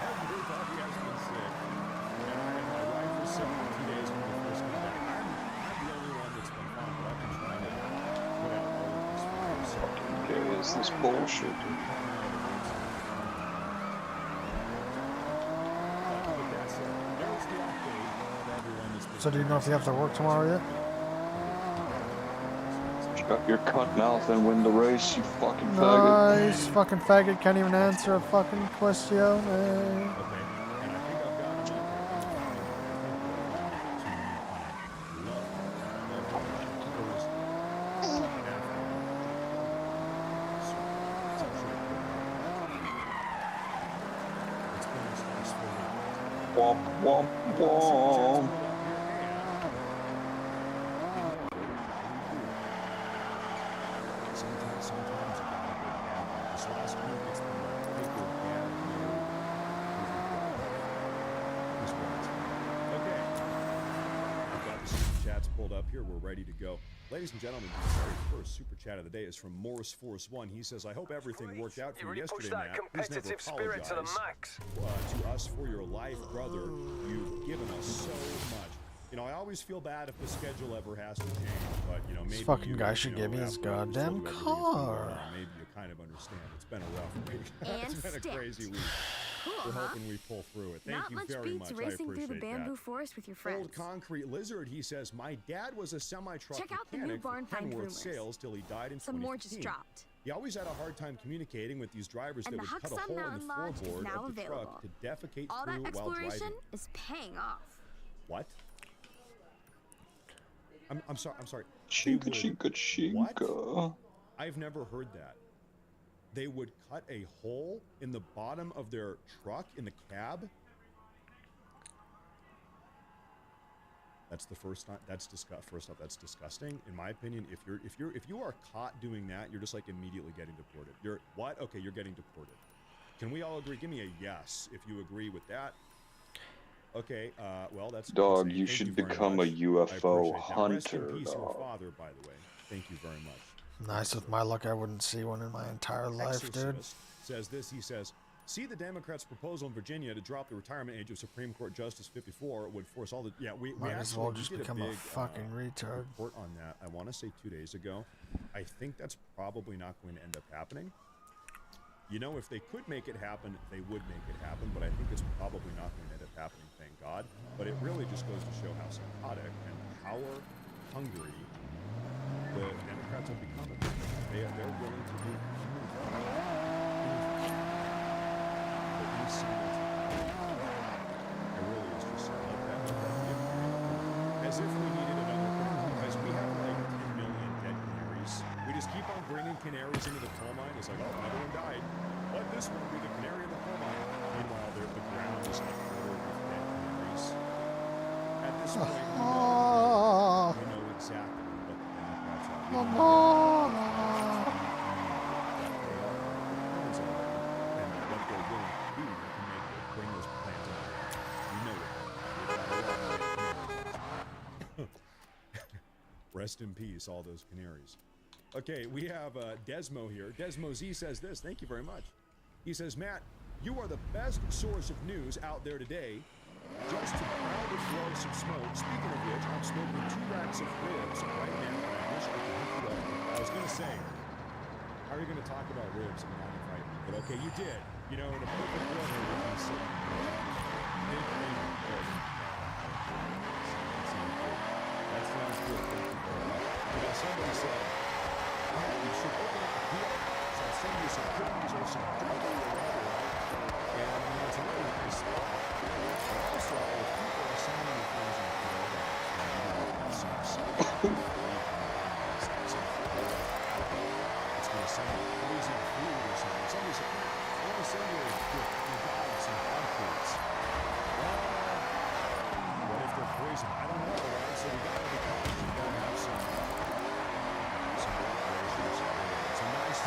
Everybody has been sick. And my wife was sick for 2 days when we first got back. I'm the only one that's been fine, but I've been trying to put out all of this fires. Fucking gay is this bullshit, dude. So do you know if you have to work tomorrow yet? Shut your cunt mouth and win the race, you fucking faggot. Nice, fucking faggot can't even answer a fucking question. Womp, womp, womp. Pulled up here, we're ready to go. Ladies and gentlemen, the very first super chat of the day is from Morris Force 1. He says, I hope everything worked out for you yesterday, Matt. Please never apologize to us for your life, brother. You've given us so much. You know, I always feel bad if the schedule ever has to change, but, you know, maybe This fucking guy should give me his goddamn car. Maybe you kind of understand. It's been a rough week. It's been a crazy week. We're hoping we pull through it. Thank you very much. I appreciate through the bamboo that. forest with your friends. Old Concrete Lizard, he says, my dad was a semi-truck Check out the mechanic new barn for find Kenworth rumors. Sales till he died in 2015. Some more just dropped. He always had a hard time communicating with these drivers And that the would cut a Huxon hole in Mountain the Lodge is floorboard now of the available. truck to defecate All that through while exploration driving. is paying off. What? I'm sorry. Chica, chica, chica. What? I've never heard that. They would cut a hole in the bottom of their truck in the cab. That's the first time. First off, that's disgusting. In my opinion, if you are caught doing that, you're just like immediately getting deported. You're what? Okay, you're getting deported. Can we all agree? Give me a yes if you agree with that. Okay, well, that's dog. You should become a UFO hunter. Rest in peace, your father, by the way. Thank you very much. Nice. With my luck, I wouldn't see one in my entire life, dude. Says this. He says, see the Democrats' proposal in Virginia to drop the retirement age of Supreme Court Justice 54 would force all the we Might as well just did become a a big, fucking retard. report on that. I want to say 2 days ago. I think that's probably not going to end up happening. You know, if they could make it happen, they would make it happen, but I think it's probably not going to end up happening, thank God. But it really just goes to show how psychotic and power hungry the Democrats have become. They're willing to do anything. It really is just like that. As if we needed another canary, because we have like 10 million dead canaries. We just keep on bringing canaries into the coal mine. It's like, oh, another one died. Let this one be the canary in the coal mine. Meanwhile, the ground is like covered with dead canaries. At this point, we know exactly what the Democrats are doing. And what they're willing to do to bring those plants out. We know it. Rest in peace, all those canaries. Okay, we have Desmo here. Desmo Z says this. Thank you very much. He says, Matt, you are the best source of news out there today. Just to proudly blow some smoke. Speaking of which, I'm smoking 2 racks of ribs right now. And I wish I could hook you up. I was going to say, how are you going to talk about ribs and not invite me? But okay, you did. You know, in a perfect world, you would be sitting That sounds good. Thank you very much. You know, somebody said, you should open up a deal. So I'll send you some cookies or some jerky or whatever, right? And you know, it's a really nice spot. But also, if people are sending you things in Florida, it's going to send you crazy food or something. Somebody said, I want to send your dog some dog foods. What if they're poison? I don't know, right? So we got to be cautious. We got to have some operations. It's a nice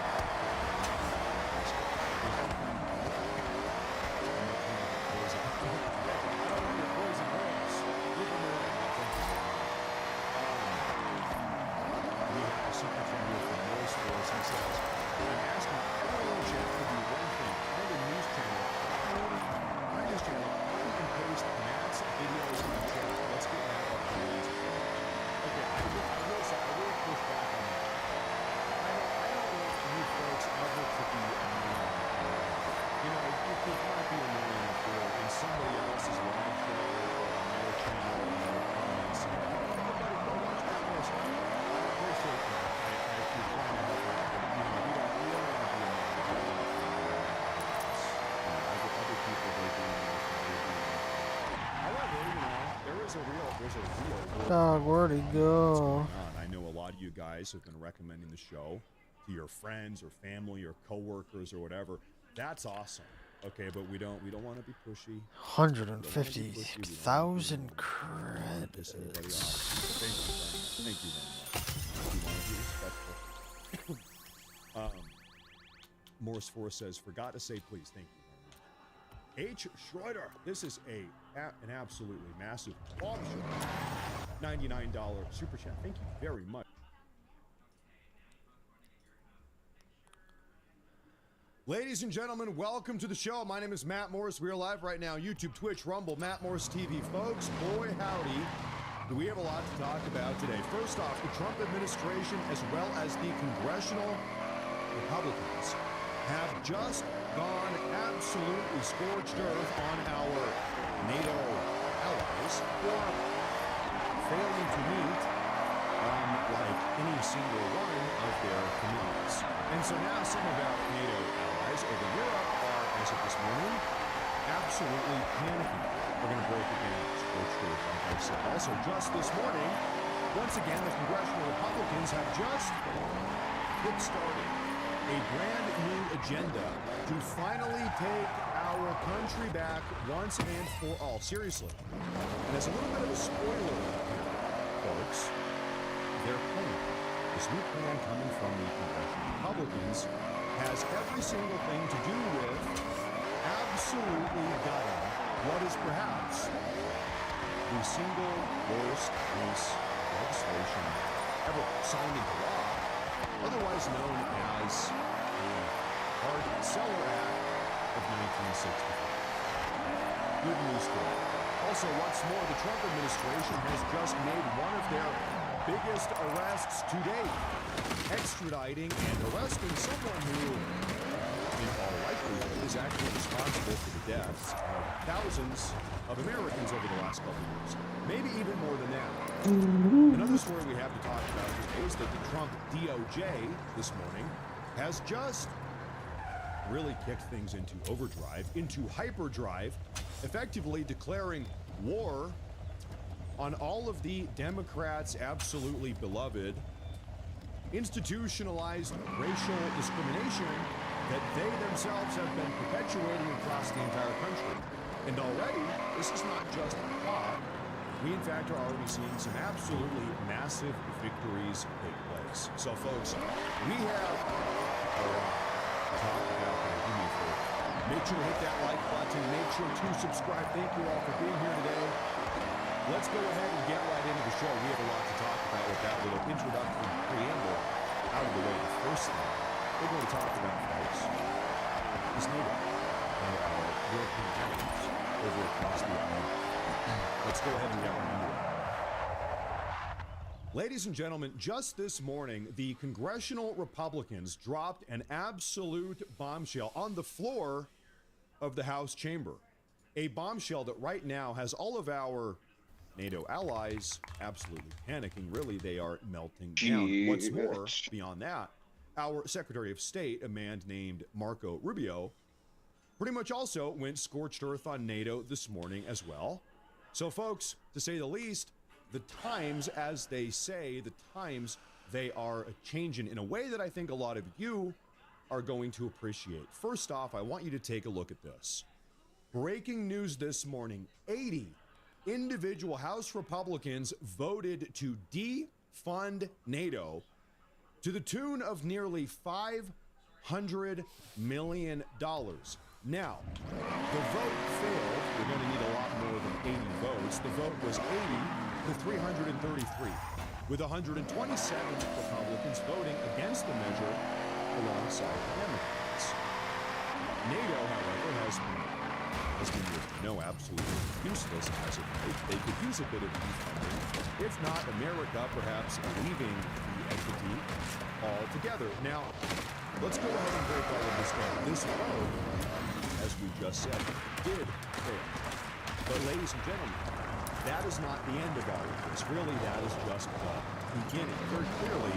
there's a real Dog, where'd he go? what's going on. I know a lot of you guys have been recommending the show to your friends or family or coworkers or whatever. That's awesome. Okay, but we don't want to be pushy. 150,000 credits. Thank you very much. We want to be respectful. Morris Force says, forgot to say please. Thank you very much. H. Schroeder, this is an absolutely massive bombshell. $99 super chat. Thank you very much. Ladies and gentlemen, welcome to the show. My name is Matt Morris. We are live right now, YouTube, Twitch, Rumble, Matt Morris TV. Folks, boy howdy, do we have a lot to talk about today. First off, the Trump administration, as well as the congressional Republicans, have just gone absolutely scorched earth on our NATO allies for failing to meet like any single one of their commitments. And so now some of our NATO allies over Europe are, as of this morning, absolutely panicking. We're going to break it down. Scorched earth, like I said. Also, just this morning, once again, the congressional Republicans have just kick-started a brand new agenda to finally take our country back once and for all. Seriously. And as a little bit of a spoiler, folks, their plan, this new plan coming from the congressional Republicans, has every single thing to do with absolutely gutting what is perhaps the single worst piece of legislation ever signed into law, otherwise known as the Hard Seller Act of 1965. Good news for them. Also, what's more, the Trump administration has just made one of their biggest arrests to date, extraditing and arresting someone who, in all likelihood, is actually responsible for the deaths of thousands of Americans over the last couple of years. Maybe even more than that. Another story we have to talk about today is that the Trump DOJ this morning has just really kicked things into overdrive, into hyperdrive, effectively declaring war on all of the Democrats' absolutely beloved institutionalized racial discrimination that they themselves have been perpetuating across the entire country. And already, this is not just talk. We, in fact, are already seeing some absolutely massive victories take place. So, folks, we have a lot to talk about here. Make sure to hit that like button. Make sure to subscribe. Thank you all for being here today. Let's go ahead and get right into the show. We have a lot to talk about with that little introductory preamble out of the way. The first thing we're going to talk about, folks, is NATO and our European allies over across the Atlantic. Let's go ahead and get right into it. Ladies and gentlemen, just this morning, the congressional Republicans dropped an absolute bombshell on the floor of the House chamber. A bombshell that right now has all of our NATO allies absolutely panicking. Really, they are melting down. What's more, beyond that, our Secretary of State, a man named Marco Rubio, pretty much also went scorched earth on NATO this morning as well. So, folks, to say the least, the times, as they say, the times, they are changing in a way that I think a lot of you are going to appreciate. First off, I want you to take a look at this. Breaking news this morning, 80 individual House Republicans voted to defund NATO to the tune of nearly $500 million. Now, the vote failed. We're going to need a lot more than 80 votes. The vote was 80 to 333, with 127 Republicans voting against the measure alongside the Democrats. NATO, however, has been absolutely useless as of late. They could use a bit of defunding, if not America perhaps leaving the entity altogether. Now, let's go ahead and break all of this down. This road, as we just said, did fail. But ladies and gentlemen, that is not the end of all of this. Really, that is just the beginning. Very clearly,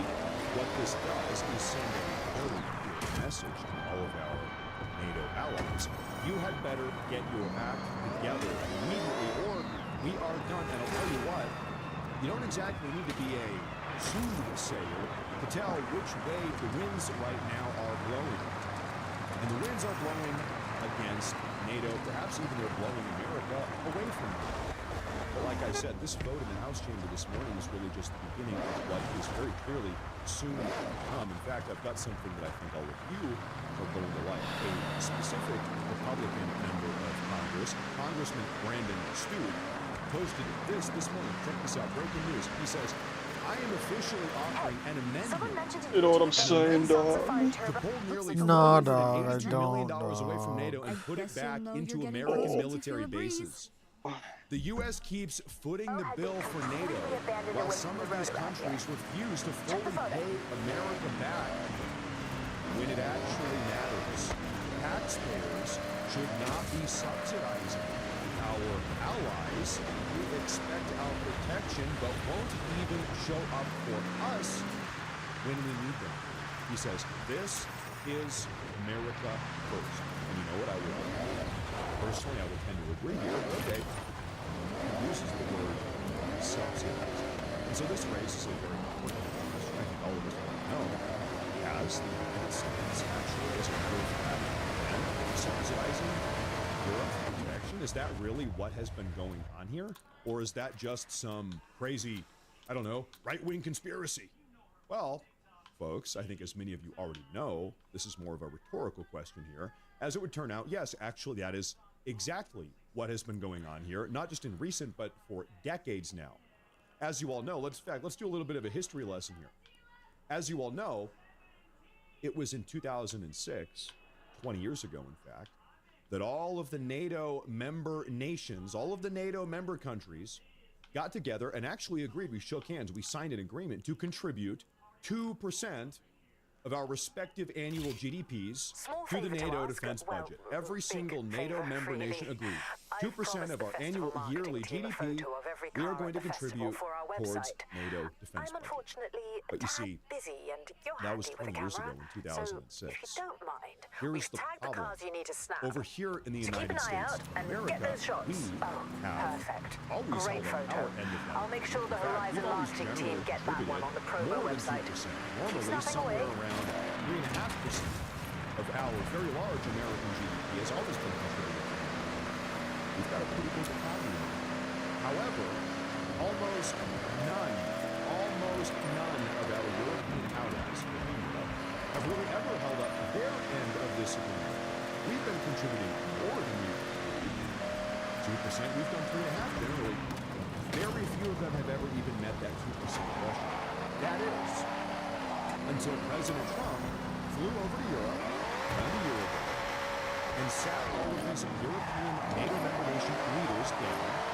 what this does is send a very clear message to all of our NATO allies. You had better get your act together immediately, or we are done. And I'll tell You don't exactly need to be a soothsayer to tell which way the winds right now are blowing. And the winds are blowing against NATO, perhaps even they're blowing America away from NATO. But like I said, this vote in the House chamber this morning is really just the beginning of what is very clearly soon to come. In fact, I've got something that I think all of you are going to like. A specific Republican member of Congress, Congressman Brandon Stewart, posted this morning. Check this out, breaking news. He says, I am officially offering an amendment. You know what I'm saying, dog? To pull nearly No, dog, I $482 don't, million away from NATO and put it back into American military bases. The U.S. keeps footing the bill for NATO, while some of these countries refuse to fully pay America back when it actually matters. Taxpayers should not be subsidizing our allies who expect our protection but won't even show up for us when we need them. He says, this is America first. And you know what I would personally, I would tend to agree here, but okay, he uses the word subsidizing. And so this raises a very important question I think all of us want to know. Has the United States actually as a group been subsidizing Europe for protection? Is that really what has been going on here? Or is that just some crazy, I don't know, right-wing conspiracy? Well, folks, I think as many of you already know, this is more of a rhetorical question here. As it would turn out, yes, actually that is exactly what has been going on here, not just in recent, but for decades now. As you all know, let's do a little bit of a history lesson here. As you all know, it was in 2006, 20 years ago in fact, that all of the NATO member nations, all of the NATO member countries got together and actually agreed, we shook hands, we signed an agreement to contribute 2% of our respective annual GDPs to the NATO defense budget. Every single NATO member nation agreed. 2% of our annual yearly GDP we are going to contribute towards NATO defense budget. But you see, that was 20 years ago in 2006. Here's the problem. Over here in the United States of America, we have always held up our end of that. I'll make sure the Horizon Launching team get that one on the promo website. Normally, somewhere around 3.5% of our very large American GDP has always been contributed. We've got a pretty big economy. However, almost none of our European allies have really ever held up their end of this agreement. We've been contributing more than you. 2%, we've done 3.5%. Generally, very few of them have ever even met that 2% threshold. That is, until President Trump flew over to Europe about a year ago and sat all of these European NATO member nation leaders down.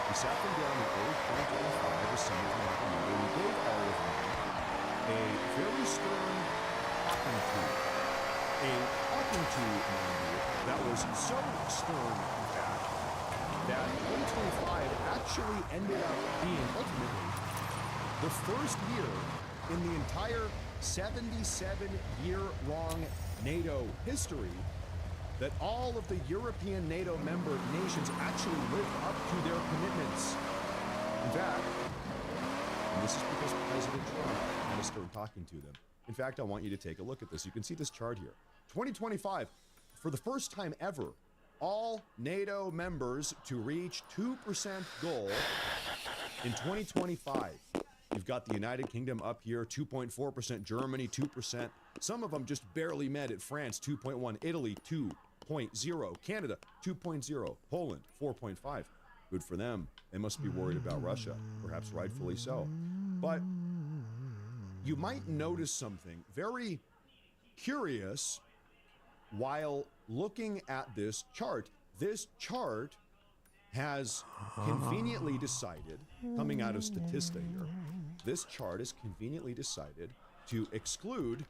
He sat them down in early 2025 as some of them have remembered, and he gave all of them a very stern talking to. A talking to that was so stern, in fact, that 2025 actually ended up being ultimately the first year in the entire 77-year-long NATO history that all of the European NATO member nations actually lived up to their commitments. In fact, and this is because President Trump had a stern talking to them. In fact, I want you to take a look at this. You can see this chart here. 2025, for the first time ever, all NATO members to reach 2% goal in 2025. You've got the United Kingdom up here, 2.4%, Germany, 2%. Some of them just barely met it. France, 2.1, Italy, 2.0, Canada, 2.0, Poland, 4.5. Good for them. They must be worried about Russia, perhaps rightfully so. But you might notice something very curious while looking at this chart. This chart has conveniently decided, coming out of Statista here, this chart has conveniently decided to exclude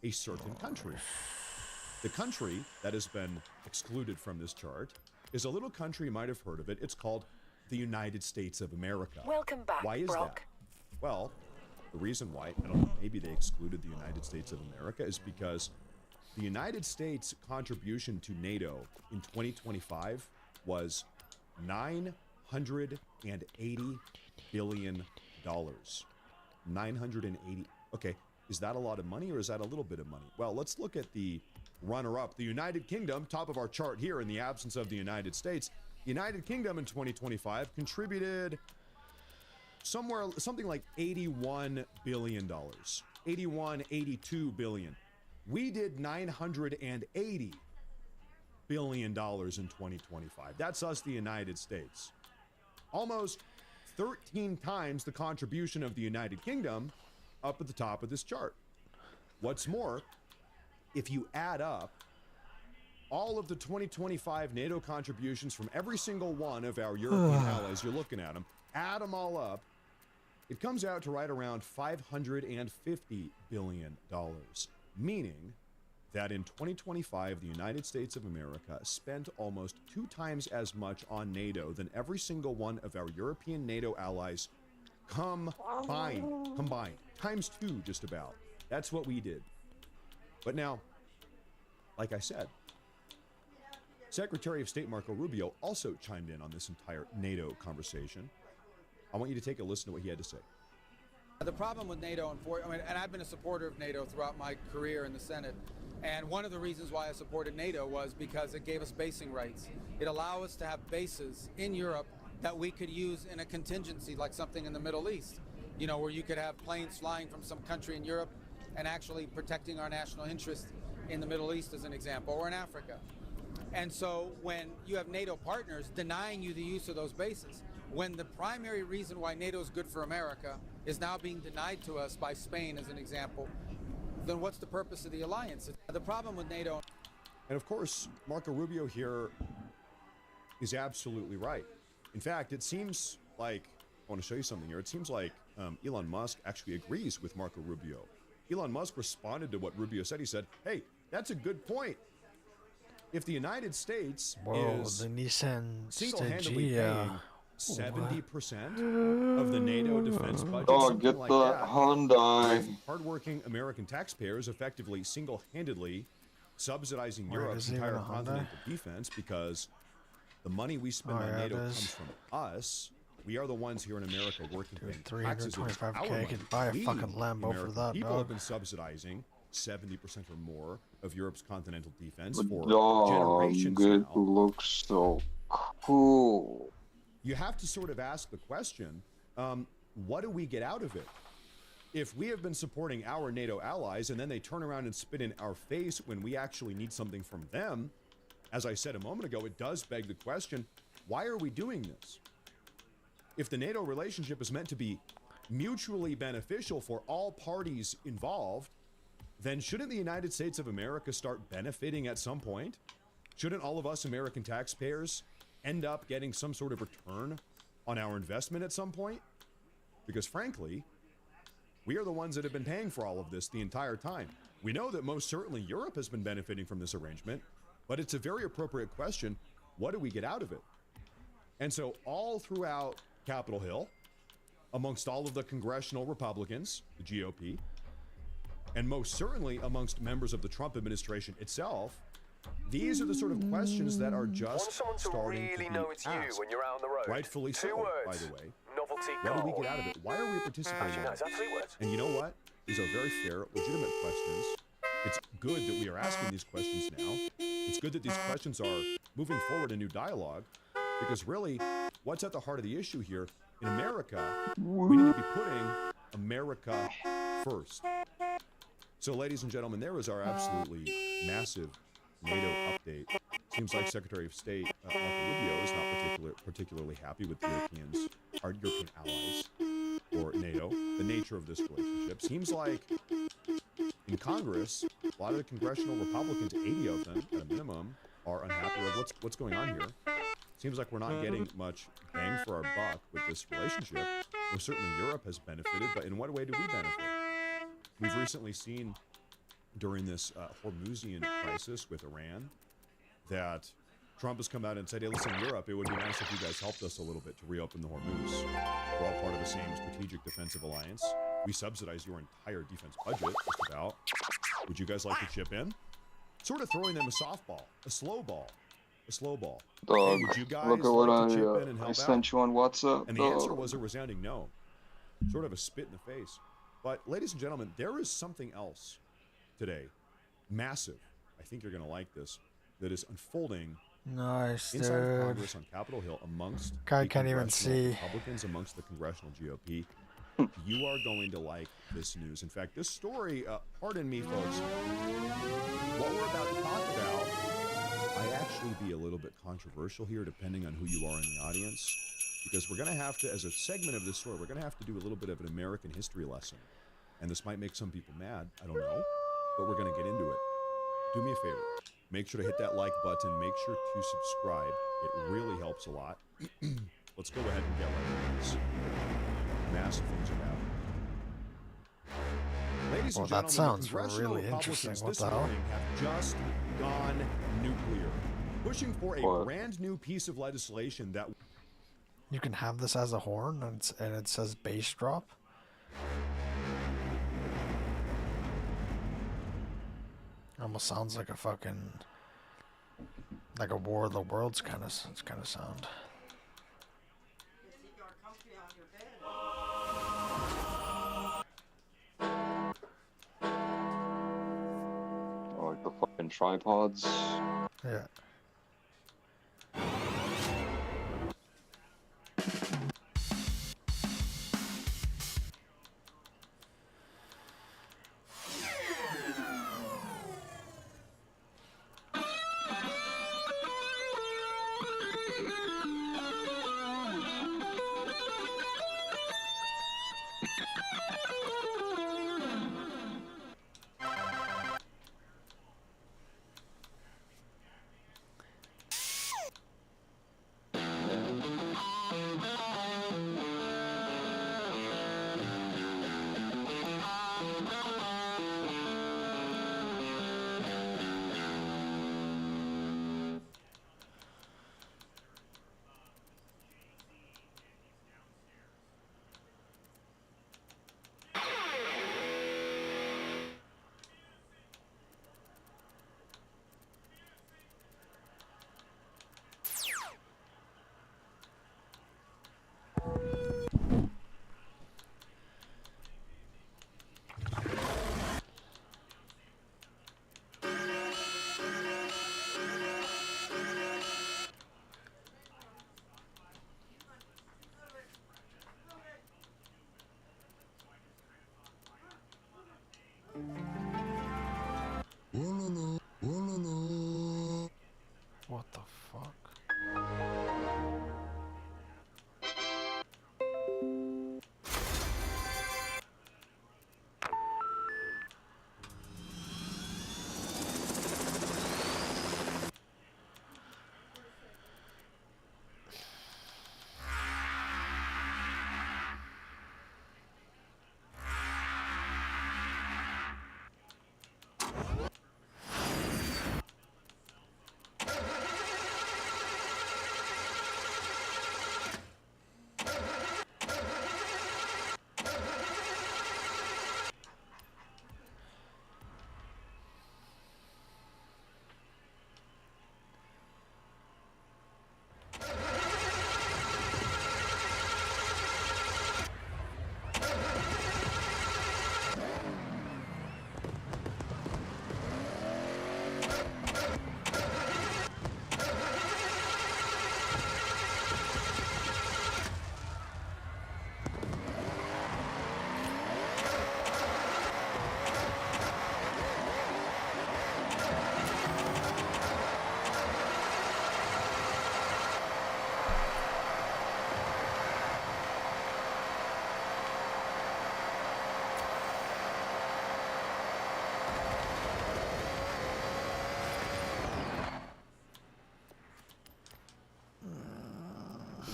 a certain country. The country that has been excluded from this chart is a little country, you might have heard of it. It's called the United States of America. Welcome back, Why is that? Well, the reason why, I don't know, maybe they excluded the United States of America is because the United States contribution to NATO in 2025 was $980 billion. 980. Okay, is that a lot of money or is that a little bit of money? Well, let's look at the runner-up, the United Kingdom, top of our chart here in the absence of the United States. The United Kingdom in 2025 contributed something like $81 billion. 82 billion. We did $980 billion in 2025. That's us, the United States. Almost 13 times the contribution of the United Kingdom up at the top of this chart. What's more, if you add up all of the 2025 NATO contributions from every single one of our European allies, you're looking at them, add them all up, it comes out to right around $550 billion, meaning that in 2025, the United States of America spent almost 2 times as much on NATO than every single one of our European NATO allies combined, times 2 just about. That's what we did. But now, like I said, Secretary of State Marco Rubio also chimed in on this entire NATO conversation. I want you to take a listen to what he had to say. The problem with NATO, and I've been a supporter of NATO throughout my career in the Senate, and one of the reasons why I supported NATO was because it gave us basing rights. It allowed us to have bases in Europe that we could use in a contingency, like something in the Middle East, you know, where you could have planes flying from some country in Europe and actually protecting our national interest in the Middle East, as an example, or in Africa. And so when you have NATO partners denying you the use of those bases, when the primary reason why NATO is good for America is now being denied to us by Spain, as an example, then what's the purpose of the alliance? The problem with NATO... And of course, Marco Rubio here is absolutely right. In fact, it seems like, I want to show you something here, it seems like Elon Musk actually agrees with Marco Rubio. Elon Musk responded to what Rubio said. He said, hey, that's a good point. If the United States is single-handedly paying 70% of the NATO defense budget, oh, get like the that, Hyundai. hardworking American taxpayers effectively single-handedly subsidizing Europe's entire continental defense because the money we spend on NATO comes from us. We are the ones here in America working paying taxes. It's our money. I could buy a fucking Lambo for that, people have been subsidizing 70% or more of Europe's continental defense for generations it now. Looks so cool. You have to sort of ask the question, what do we get out of it? If we have been supporting our NATO allies and then they turn around and spit in our face when we actually need something from them, as I said a moment ago, it does beg the question, why are we doing this? If the NATO relationship is meant to be mutually beneficial for all parties involved, then shouldn't the United States of America start benefiting at some point? Shouldn't all of us American taxpayers end up getting some sort of return on our investment at some point? Because frankly, we are the ones that have been paying for all of this the entire time. We know that most certainly Europe has been benefiting from this arrangement, but it's a very appropriate question. What do we get out of it? And so all throughout Capitol Hill, amongst all of the congressional Republicans, the GOP, and most certainly amongst members of the Trump administration itself, these are the sort of questions that are just starting to be asked. When you're out on the road. Rightfully so, by the way. Novelty what do we get out of it? Why are we participating in it? And you know what? These are very fair, legitimate questions. It's good that we are asking these questions now. It's good that these questions are moving forward in new dialogue, because really, what's at the heart of the issue here? In America, we need to be putting America first. So, ladies and gentlemen, there is our absolutely massive NATO update. Seems like Secretary of State Marco Rubio is not particularly happy with Europeans, our European allies, or NATO. The nature of this relationship seems like in Congress, a lot of the congressional Republicans, 80 of them at a minimum, are unhappy with what's going on here. Seems like we're not getting much bang for our buck with this relationship. Well, certainly Europe has benefited, but in what way do we benefit? We've recently seen during this Hormuzian crisis with Iran that Trump has come out and said, hey, listen, Europe, it would be nice if you guys helped us a little bit to reopen the Hormuz. We're all part of the same strategic defensive alliance. We subsidize your entire defense budget, just about. Would you guys like to chip in? Sort of throwing them a softball, a slow ball. a slow ball. Dog, Hey, would you guys look at what like to chip in and I help out? sent you on WhatsApp. And the answer dog. was a resounding no. Sort of a spit in the face. But, ladies and gentlemen, there is something else today, massive, I think you're going to like this, that is unfolding Nice, inside of dude. Congress on Capitol Hill amongst Guy the can't even congressional see. Republicans, amongst the congressional GOP. You are going to like this news. In fact, this story, pardon me, folks, what we're about to talk about might actually be a little bit controversial here, depending on who you are in the audience, because we're going to have to, as a segment of this story, we're going to have to do a little bit of an American history lesson. And this might make some people mad, I don't know, but we're going to get into it. Do me a favor. Make sure to hit that like button. Make sure to subscribe. It really helps a lot. Let's go ahead and get right into this. Massive things are happening. Ladies and Well, that gentlemen, sounds the congressional really interesting. Republicans What this the hell? morning have just gone nuclear, pushing for a What? brand new piece of legislation that You can have this as a horn, and it says bass drop. Almost sounds like a fucking, like a War of the Worlds kind of sound. Oh, like the fucking tripods. Yeah. What the fuck?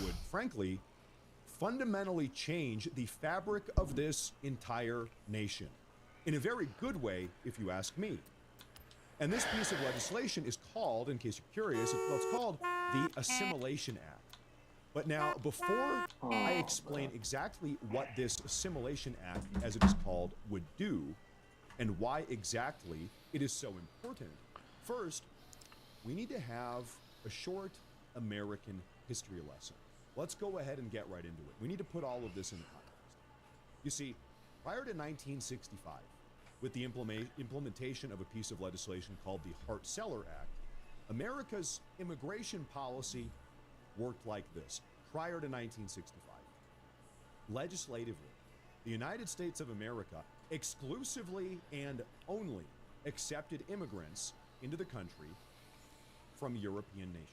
would, frankly, fundamentally change the fabric of this entire nation. In a very good way, if you ask me. And this piece of legislation is called, in case you're curious, it's called the Assimilation Act. But now, before I explain exactly what this Assimilation Act, as it is called, would do, and why exactly it is so important, first, we need to have a short American history lesson. Let's go ahead and get right into it. We need to put all of this in context. You see, prior to 1965, with the implementation of a piece of legislation called the Hart-Celler Act, America's immigration policy worked like this. Prior to 1965, legislatively, the United States of America exclusively and only accepted immigrants into the country from European nations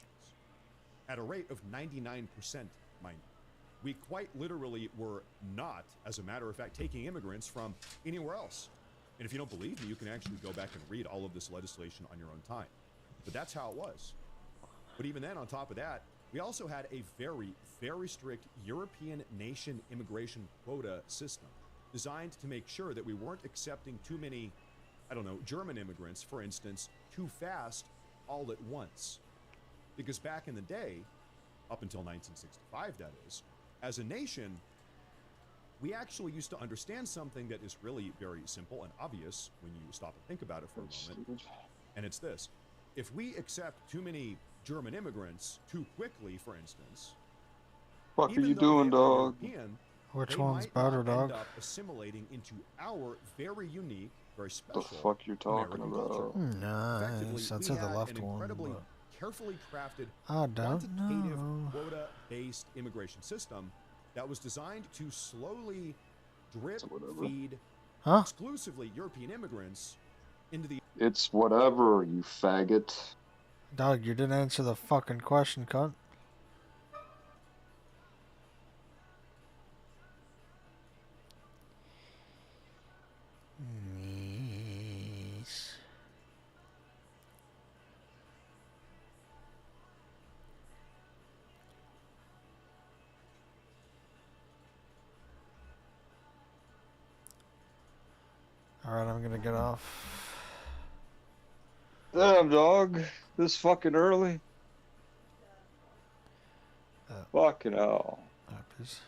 at a rate of 99%, mind you. We quite literally were not, as a matter of fact, taking immigrants from anywhere else. And if you don't believe me, you can actually go back and read all of this legislation on your own time. But that's how it was. But even then, on top of that, we also had a very, very strict European nation immigration quota system designed to make sure that we weren't accepting too many, I don't know, German immigrants, for instance, too fast all at once. Because back in the day, up until 1965 that is, as a nation, we actually used to understand something that is really very simple and obvious when you stop and think about it for a moment. And it's this. If we accept too many German immigrants too quickly, for instance, what are you doing, dog? European, which one's better, dog? End up assimilating into our very unique, very special. The fuck you talking American about? Nice. That's the left one. Incredibly carefully crafted, I don't quantitative, know. quota-based immigration system that was designed to slowly drip feed exclusively European immigrants into the. It's whatever, you faggot. Dog, you didn't answer the fucking question, cunt. Yes. Alright, I'm gonna get off. Damn, dog. This fucking early. Fucking hell. Peace.